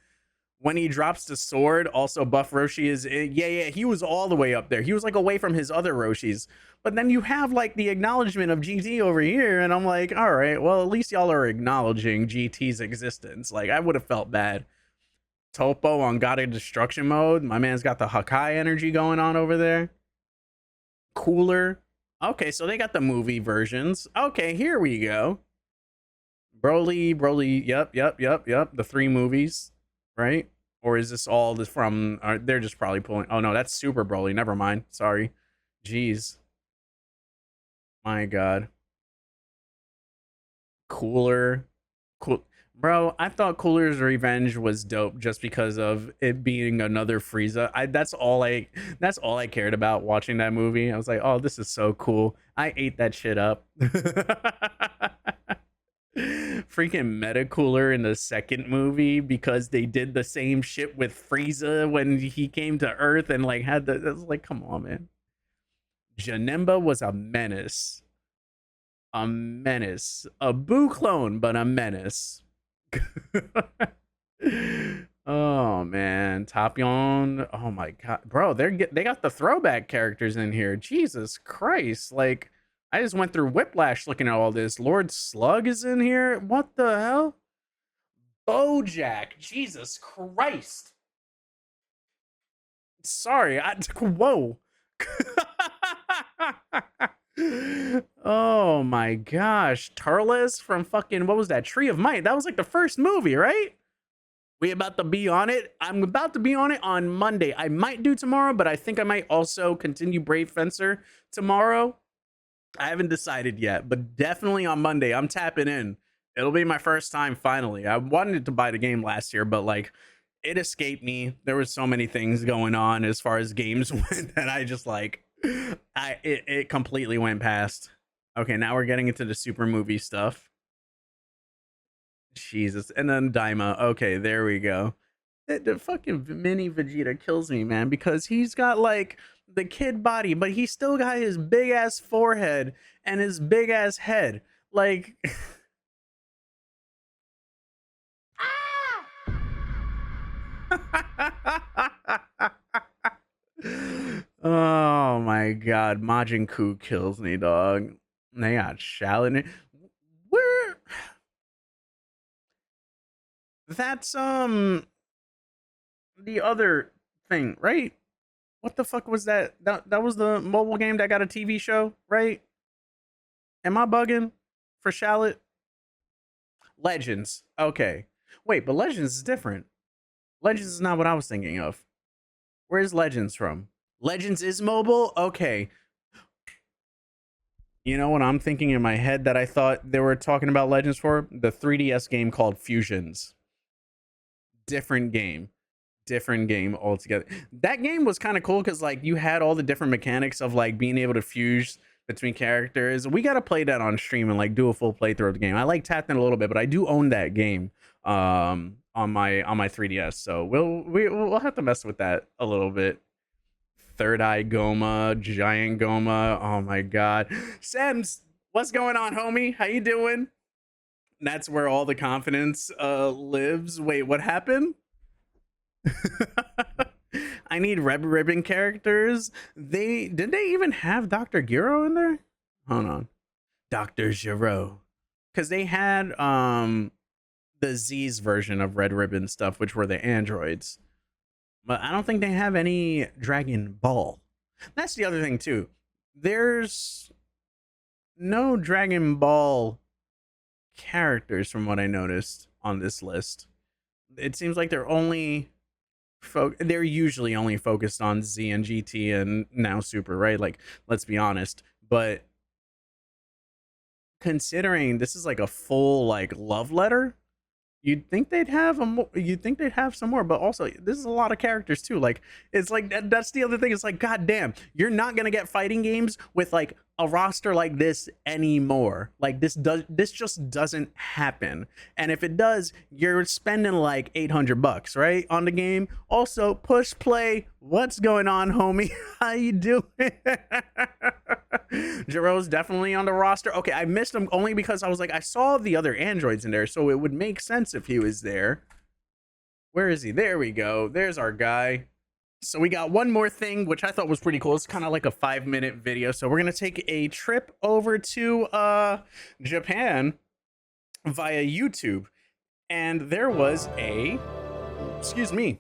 When he drops the sword, also Buff Roshi is yeah, he was all the way up there. He was like away from his other Roshis. But then you have like the acknowledgement of GT over here, and I'm like, all right, well, at least y'all are acknowledging GT's existence. Like, I would have felt bad. Topo on God of Destruction mode. My man's got the Hakai energy going on over there. Cooler. Okay, so they got the movie versions. Okay, here we go. Broly, yep. The 3 movies, right? Or is this all this from, they're just probably pulling, oh no, that's Super Broly, never mind, sorry. Jeez. My God. Cooler. Cool. Bro, I thought Cooler's Revenge was dope just because of it being another Frieza. That's all I cared about watching that movie. I was like, oh, this is so cool. I ate that shit up. Freaking Meta Cooler in the second movie, because they did the same shit with Frieza when he came to Earth and like had the, I was like, come on, man. Janemba was a menace. A menace. A Boo clone, but a menace. Oh man, Tapion. Oh my God, bro, they got the throwback characters in here. Jesus Christ, like, I just went through Whiplash looking at all this. Lord Slug is in here. What the hell? Bojack. Jesus Christ. Sorry, whoa. Oh my gosh. Turles from fucking, what was that? Tree of Might. That was like the first movie, right? We about to be on it. I'm about to be on it on Monday. I might do tomorrow, but I think I might also continue Brave Fencer tomorrow. I haven't decided yet, but definitely on Monday, I'm tapping in. It'll be my first time finally. I wanted to buy the game last year, but like, it escaped me. There were so many things going on as far as games went that I just like, it completely went past. Okay, now we're getting into the super movie stuff. Jesus. And then Daima. Okay, there we go. The fucking mini Vegeta kills me, man, because he's got like the kid body, but he still got his big ass forehead and his big ass head. Like, oh my God, Majin Ku kills me, dog. They got Shaolin. Where? That's the other thing, right? What the fuck was that? That was the mobile game that got a TV show, right? Am I bugging for Shallot? Legends. Okay. Wait, but Legends is different. Legends is not what I was thinking of. Where's Legends from? Legends is mobile? Okay. You know what I'm thinking in my head that I thought they were talking about Legends for? The 3DS game called Fusions. Different game altogether. That game was kind of cool because like you had all the different mechanics of like being able to fuse between characters. We got to play that on stream and like do a full playthrough of the game. I like tapped in a little bit, but I do own that game on my 3DS, so we'll have to mess with that a little bit. Third Eye Goma, Giant Goma. Oh my God. Sems, what's going on, homie? How you doing? That's where all the confidence lives. Wait, what happened? I need Red Ribbon characters. Did they even have Dr. Giro in there? Hold on. Dr. Giro. Because they had the Z's version of Red Ribbon stuff, which were the androids. But I don't think they have any Dragon Ball. That's the other thing too. There's no Dragon Ball characters from what I noticed on this list. It seems like they're usually only focused on Z and GT and now Super, right? Like, let's be honest. But considering this is like a full like love letter, You'd think they'd have you'd think they'd have some more, but also this is a lot of characters too. Like it's like that's the other thing. It's like, god damn, you're not gonna get fighting games with like a roster like this anymore. Like this just doesn't happen. And if it does, you're spending like $800, right, on the game. Also, push play. What's going on, homie? How you doing? Jiro's definitely on the roster. Okay, I missed him only because I was like, I saw the other androids in there, so it would make sense if he was there. Where is he? There we go. There's our guy. So we got one more thing, which I thought was pretty cool. It's kind of like a 5-minute video. So we're going to take a trip over to Japan via YouTube. And there was a, excuse me,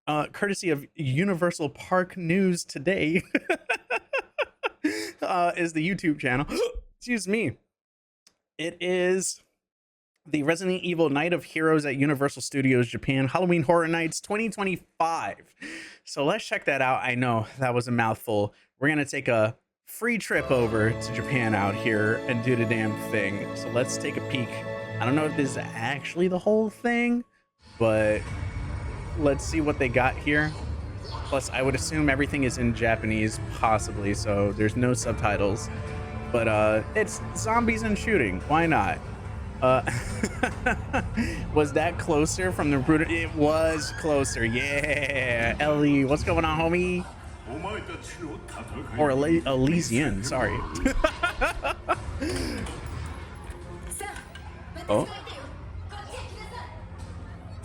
courtesy of Universal Park News Today, is the YouTube channel. Excuse me. It is the Resident Evil Night of Heroes at Universal Studios Japan Halloween Horror Nights 2025. So let's check that out. I know that was a mouthful. We're going to take a free trip over to Japan out here and do the damn thing. So let's take a peek. I don't know if this is actually the whole thing, but let's see what they got here. Plus, I would assume everything is in Japanese, possibly, so there's no subtitles. But it's zombies and shooting. Why not? Was that closer from the recruiter? It was closer. Yeah. Ellie, what's going on, homie? Or Elysian, sorry. Oh.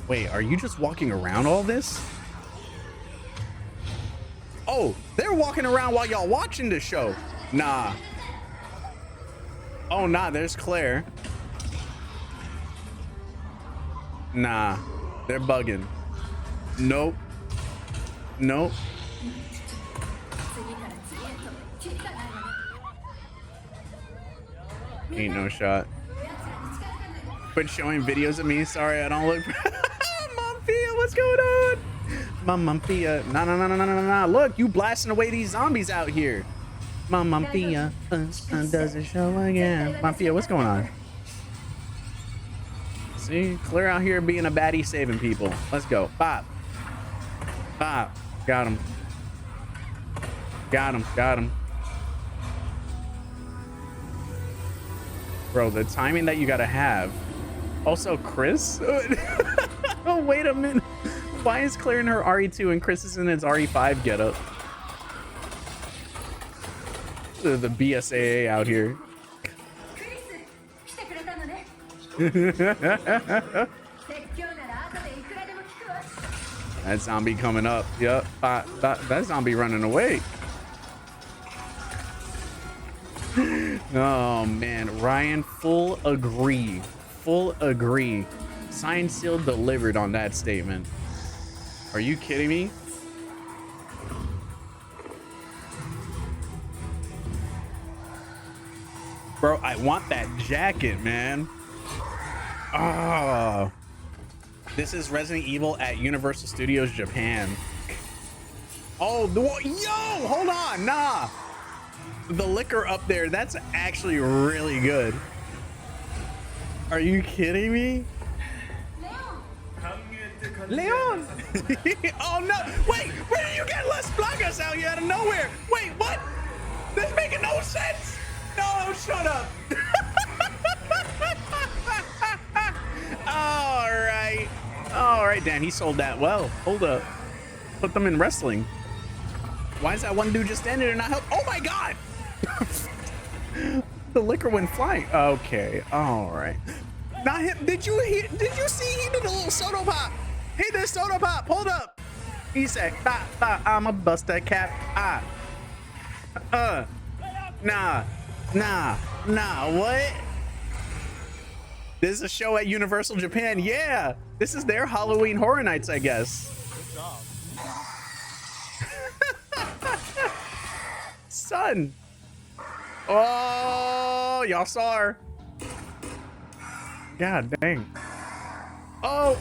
Wait, are you just walking around all this? Oh, they're walking around while y'all watching this show. Nah. Oh, nah, there's Claire. Nah, they're bugging. Nope. Nope. Ain't no shot. Quit showing videos of me. Sorry, I don't look. Mom Pia, what's going on? Mom Pia. Nah. Look, you blasting away these zombies out here. Mom Pia does it show again. Mom Pia, what's going on? See, Claire out here being a baddie, saving people. Let's go. Bop. Bop. Got him. Got him. Got him. Bro, the timing that you gotta have. Also, Chris? Oh, wait a minute. Why is Claire in her RE2 and Chris is in his RE5 getup? The BSAA out here. That zombie coming up. Yep. That zombie running away. Oh man, Ryan, full agree. Full agree. Signed, sealed, delivered on that statement. Are you kidding me? Bro, I want that jacket, man. Oh, this is Resident Evil at Universal Studios Japan. Oh, yo, hold on, nah. The liquor up there, that's actually really good. Are you kidding me? Leon! Oh no, wait, where did you get Las Plagas out here out of nowhere? Wait, what? This making no sense. No, shut up. All right, Dan, he sold that well. Hold up. Put them in wrestling. Why is that one dude just standing there and not help? Oh my God. The liquor went flying. Okay, all right. Not him. Did you see he did a little soda pop? He did soda pop. Hold up. He said, I'ma bust that cap. Nah, what? This is a show at Universal Japan. Yeah, this is their Halloween Horror Nights, I guess. Good job. Son. Oh, y'all saw her. God dang. Oh!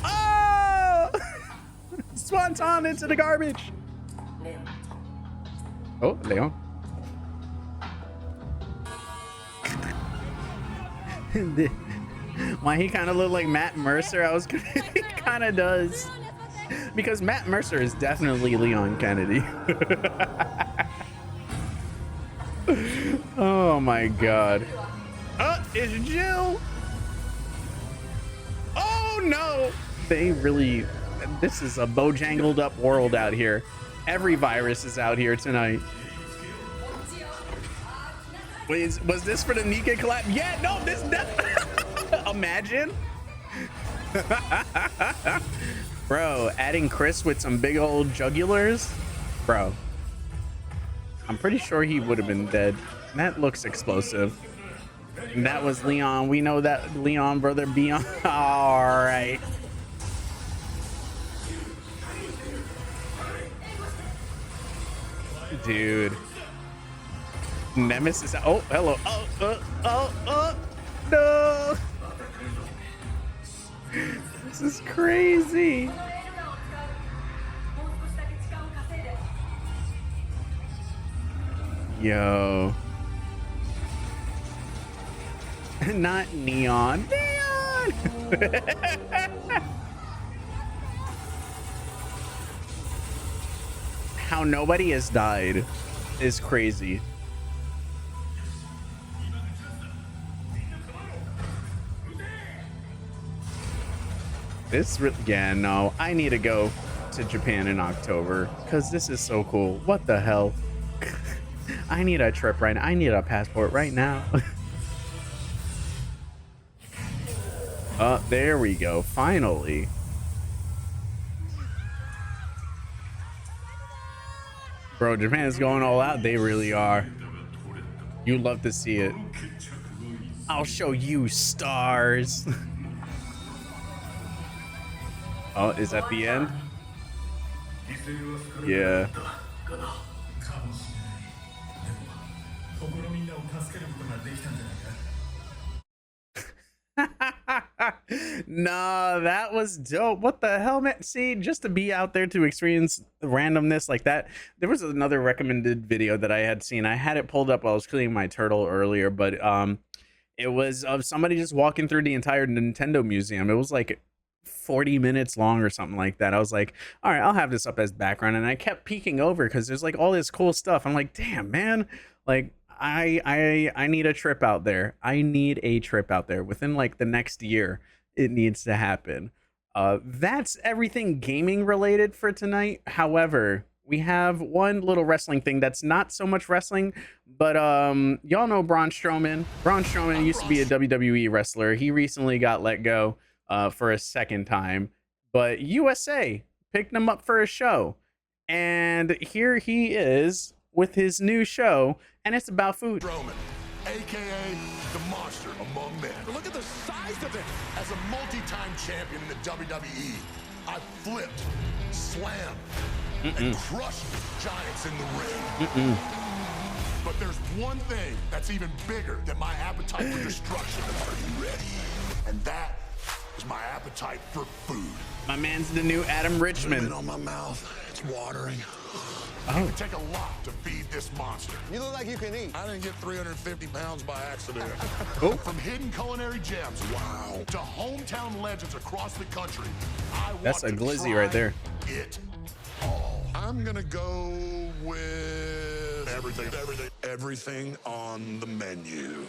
Swanton into the garbage. Oh, Leon. Why he kind of looked like Matt Mercer? I was he kind of does, because Matt Mercer is definitely Leon Kennedy. Oh my god. It's Jill. Oh no. They really, this is a bojangled up world out here. Every virus is out here tonight. Wait, was this for the Nikke collab? Yeah, no, this imagine. Bro, adding Chris with some big old jugulars. Bro, I'm pretty sure he would have been dead. That looks explosive. And that was Leon. We know that Leon, brother Beyond. All right. Dude. Nemesis. Oh, hello. No. This is crazy. Yo. Not Neon. Neon. How nobody has died is crazy. This yeah, no, I need to go to Japan in October because this is so cool. What the hell? I need a trip right now. I need a passport right now. There we go. Finally. Bro, Japan's going all out. They really are. You love to see it. I'll show you stars. Oh, is that the end? Yeah. Nah, that was dope. What the hell, man? See, just to be out there to experience randomness like that. There was another recommended video that I had seen. I had it pulled up while I was cleaning my turtle earlier, but it was of somebody just walking through the entire Nintendo museum. It was like 40 minutes long or something like that. I was like, all right, I'll have this up as background, and I kept peeking over because there's like all this cool stuff. I'm like, damn, man, like I need a trip out there. I need a trip out there within like the next year. It needs to happen. That's everything gaming related for tonight. However, we have one little wrestling thing that's not so much wrestling, but y'all know Braun Strowman. Braun Strowman used to be a WWE wrestler. He recently got let go for a second time, but USA picked him up for a show, and here he is with his new show, and it's about food. Strowman, aka the monster among men. Look at the size of it. As a multi-time champion in the WWE, I flipped, slammed, and crushed giants in the ring. But there's one thing that's even bigger than my appetite for destruction. Are you ready? And that is my appetite for food. My man's the new Adam Richmond. On my mouth, it's watering. Oh. It would take a lot to feed this monster. You look like you can eat. I didn't get 350 pounds by accident. Oh. From hidden culinary gems, wow, to hometown legends across the country, I want That's a to glizzy try right there. It all. I'm gonna go with everything on the menu.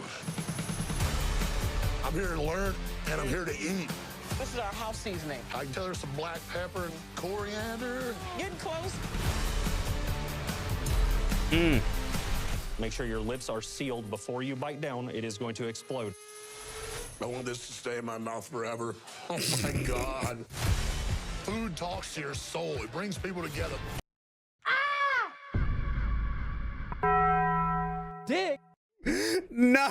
I'm here to learn, and I'm here to eat. This is our house seasoning. I can tell there's some black pepper and coriander. Getting close. Make sure your lips are sealed before you bite down. It is going to explode. I want this to stay in my mouth forever. Oh my God. Food talks to your soul. It brings people together. Dick. No.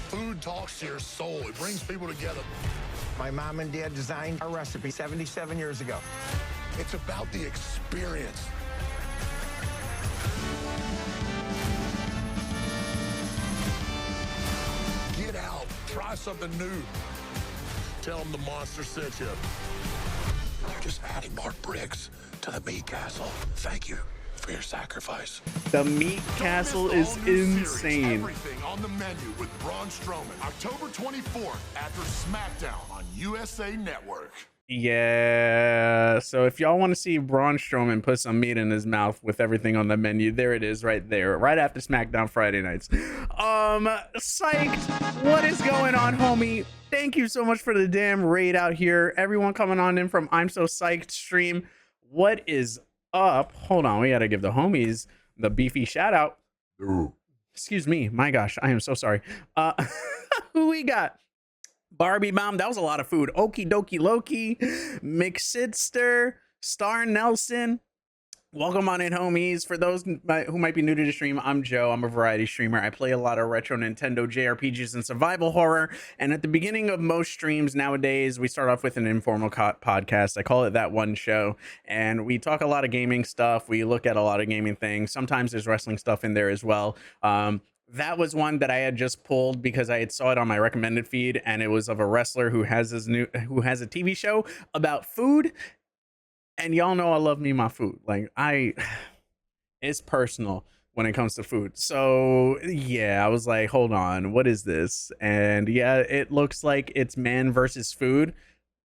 Food talks to your soul. It brings people together. My mom and dad designed our recipe 77 years ago. It's about the experience. Get out. Try something new. Tell them the monster sent you. You're just adding more bricks to the meat castle. Thank you for your sacrifice. The meat castle is insane. Everything on the menu with Braun Strowman. October 24th after SmackDown on USA Network. Yeah, so if y'all want to see Braun Strowman put some meat in his mouth with everything on the menu, there it is right there, right after SmackDown Friday nights. Psyched. What is going on, homie? Thank you so much for the damn raid out here. Everyone coming on in from I'm So Psyched stream. What is up? Hold on, we got to give the homies the beefy shout out. Excuse me. My gosh, I am so sorry. Who we got? Barbie Bomb, that was a lot of food. Okie Dokie Loki, McSidster, Star Nelson. Welcome on in, homies. For those who might be new to the stream, I'm Joe. I'm a variety streamer. I play a lot of retro Nintendo JRPGs and survival horror. And at the beginning of most streams nowadays, we start off with an informal podcast. I call it That One Show. And we talk a lot of gaming stuff. We look at a lot of gaming things. Sometimes there's wrestling stuff in there as well. That was one that I had just pulled because I had saw it on my recommended feed, and it was of a wrestler who has a TV show about food. And y'all know I love me my food. Like it's personal when it comes to food. So yeah, I was like, hold on, what is this? And yeah, it looks like it's man versus food,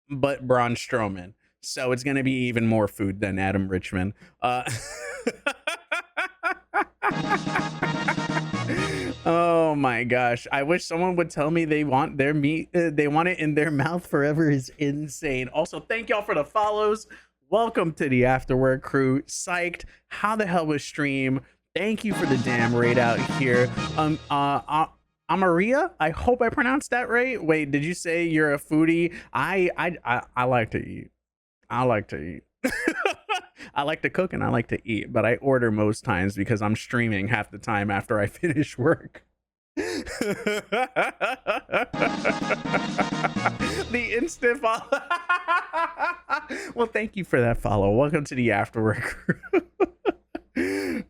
but Braun Strowman. So it's gonna be even more food than Adam Richman. Oh my gosh, I wish someone would tell me they want their meat, they want it in their mouth forever is insane. Also, thank y'all for the follows. Welcome to the Afterwork crew. Psyched. How the hell was stream? Thank you for the damn raid out here. Amaria, I hope I pronounced that right. Wait, did you say you're a foodie? I like to eat. I like to eat. I like to cook and I like to eat, but I order most times because I'm streaming half the time after I finish work. The instant follow. Well, thank you for that follow. Welcome to the Afterwork.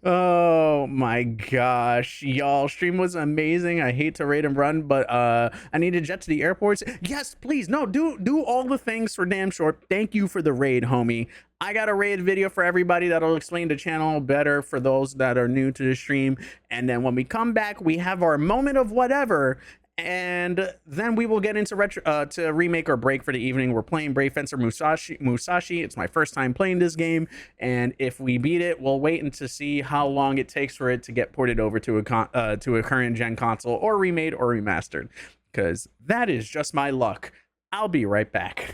Oh my gosh, y'all, stream was amazing. I hate to raid and run, but I need to jet to the airports. Yes, please. No, do all the things for damn sure. Thank you for the raid, homie. I got a raid video for everybody that'll explain the channel better for those that are new to the stream. And then when we come back, we have our moment of whatever. And then we will get into retro to remake or break for the evening. We're playing Brave Fencer Musashi. It's my first time playing this game, and if we beat it, we'll wait and to see how long it takes for it to get ported over to a current gen console, or remade or remastered, because that is just my luck. I'll be right back.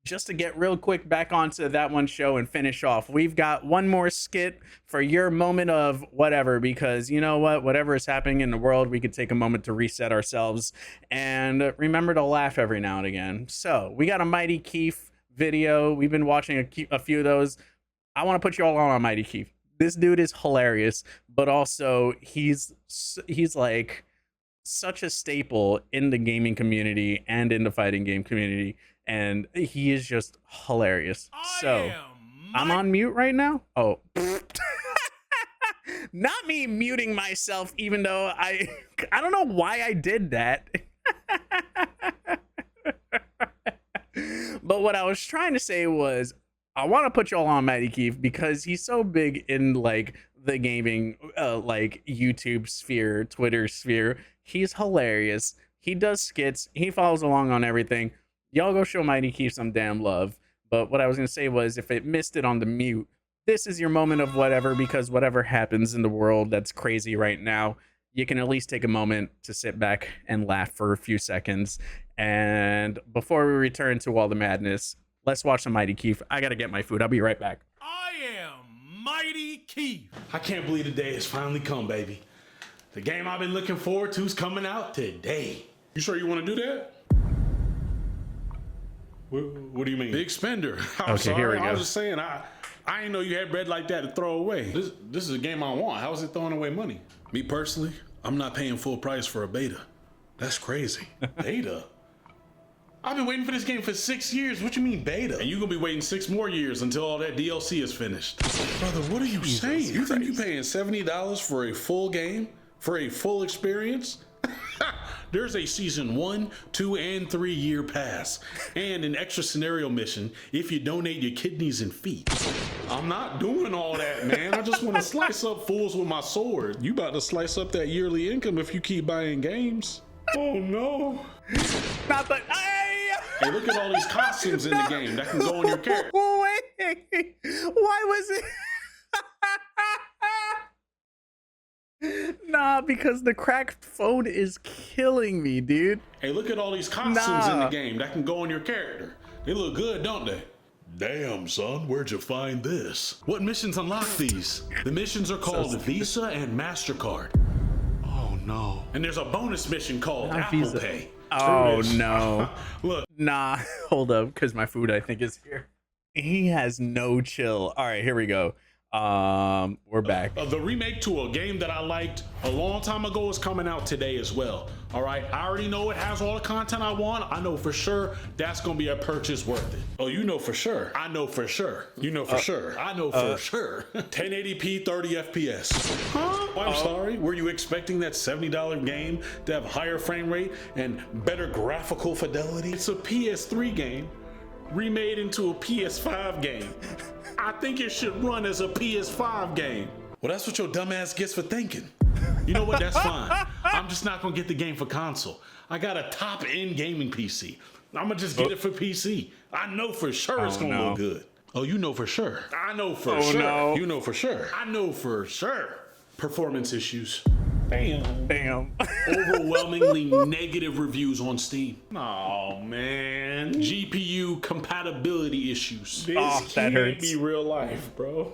Just to get real quick back onto That One Show and finish off, we've got one more skit for your moment of whatever, because you know what, whatever is happening in the world, we could take a moment to reset ourselves and remember to laugh every now and again. So we got a Mighty Keith video. We've been watching a few of those. I want to put you all on Mighty Keith. This dude is hilarious, but also he's like such a staple in the gaming community and in the fighting game community. And he is just hilarious. So I'm on mute right now. Oh, not me muting myself, even though I don't know why I did that. But what I was trying to say was, I want to put y'all on Mighty Keith because he's so big in like the gaming, like YouTube sphere, Twitter sphere. He's hilarious. He does skits. He follows along on everything. Y'all go show Mighty Keith some damn love. But what I was going to say was, if it missed it on the mute, this is your moment of whatever, because whatever happens in the world that's crazy right now, you can at least take a moment to sit back and laugh for a few seconds. And before we return to all the madness, let's watch some Mighty Keith. I got to get my food. I'll be right back. I am Mighty Keith. I can't believe the day has finally come, baby. The game I've been looking forward to is coming out today. You sure you want to do that? What do you mean? Big spender. Okay, sorry. here we go. I was just saying, I didn't know you had bread like that to throw away. This is a game I want. How is it throwing away money? Me personally, I'm not paying full price for a beta. That's crazy. Beta? I've been waiting for this game for 6 years. What you mean beta? And you're gonna be waiting 6 more years until all that DLC is finished. Brother, what are you saying? You think you're paying $70 for a full game? For a full experience? There's a season 1, 2, and 3 year pass, and an extra scenario mission if you donate your kidneys and feet. I'm not doing all that, man. I just want to slice up fools with my sword. You about to slice up that yearly income if you keep buying games. Oh no. Not the. Hey, look at all these costumes in the game that can go on your character. Wait, why was it? Nah, because the cracked phone is killing me, dude. Hey, look at all these costumes in the game that can go on your character. They look good, don't they? Damn, son, where'd you find this? What missions unlock these? The missions are called Visa and MasterCard. Oh no. And there's a bonus mission called Apple Pay. Oh no. Look. Nah, hold up, because my food I think is here. He has no chill. All right, here we go. We're back. The remake to a game that I liked a long time ago is coming out today as well. All right, I already know it has all the content I want. I know for sure that's gonna be a purchase worth it. Oh, you know for sure. I know for sure. You know for sure. I know for sure. 1080p, 30 FPS. Huh? Oh, I'm sorry. Were you expecting that $70 game to have higher frame rate and better graphical fidelity? It's a PS3 game remade into a PS5 game. I think it should run as a PS5 game. Well, that's what your dumbass gets for thinking. You know what? That's fine. I'm just not gonna get the game for console. I got a top-end gaming PC. I'm gonna just get it for PC. I know for sure it's gonna look good. Oh, you know for sure. I know for sure. No. You know for sure. I know for sure. Performance issues. Bam. Overwhelmingly negative reviews on Steam. Oh man. GPU compatibility issues. This that hurts. be real life, bro.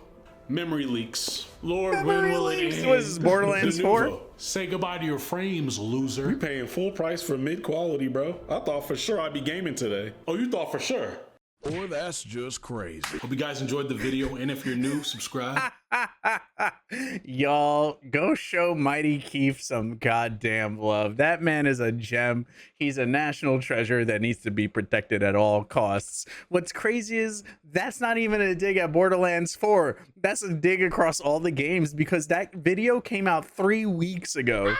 Memory leaks. Lord, when will it end? Was this Borderlands 4? Say goodbye to your frames, loser. You paying full price for mid quality, bro. I thought for sure I'd be gaming today. Oh, you thought for sure? Boy, that's just crazy. Hope you guys enjoyed the video, and if you're new, subscribe. Y'all, go show Mighty Keith some goddamn love. That man is a gem. He's a national treasure that needs to be protected at all costs. What's crazy is that's not even a dig at Borderlands 4. That's a dig across all the games because that video came out 3 weeks ago.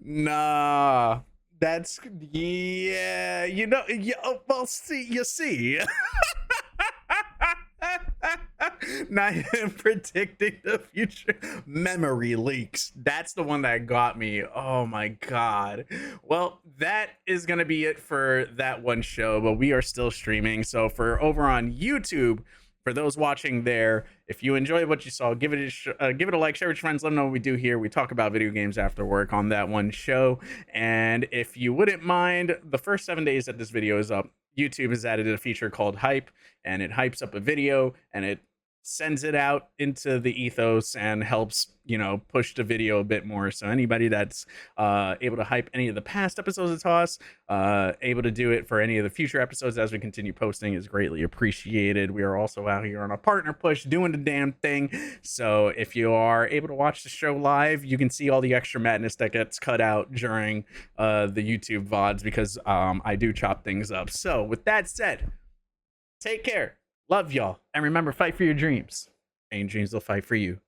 Nah, that's yeah, you know, well, see, you see. Not even predicting the future. Memory leaks. That's the one that got me. Oh my god. Well, that is gonna be it for that one show, but we are still streaming. So for over on YouTube, for those watching there, if you enjoyed what you saw, give it a like, share with your friends, let them know what we do here. We talk about video games after work on that one show. And if you wouldn't mind, the first 7 days that this video is up, YouTube has added a feature called Hype, and it hypes up a video and it sends it out into the ethos and helps, you know, push the video a bit more. So anybody that's able to hype any of the past episodes of Toss, able to do it for any of the future episodes as we continue posting is greatly appreciated. We are also out here on a partner push doing the damn thing. So if you are able to watch the show live, you can see all the extra madness that gets cut out during the YouTube VODs because I do chop things up. So with that said, take care. Love y'all. And remember, fight for your dreams. And dreams will fight for you.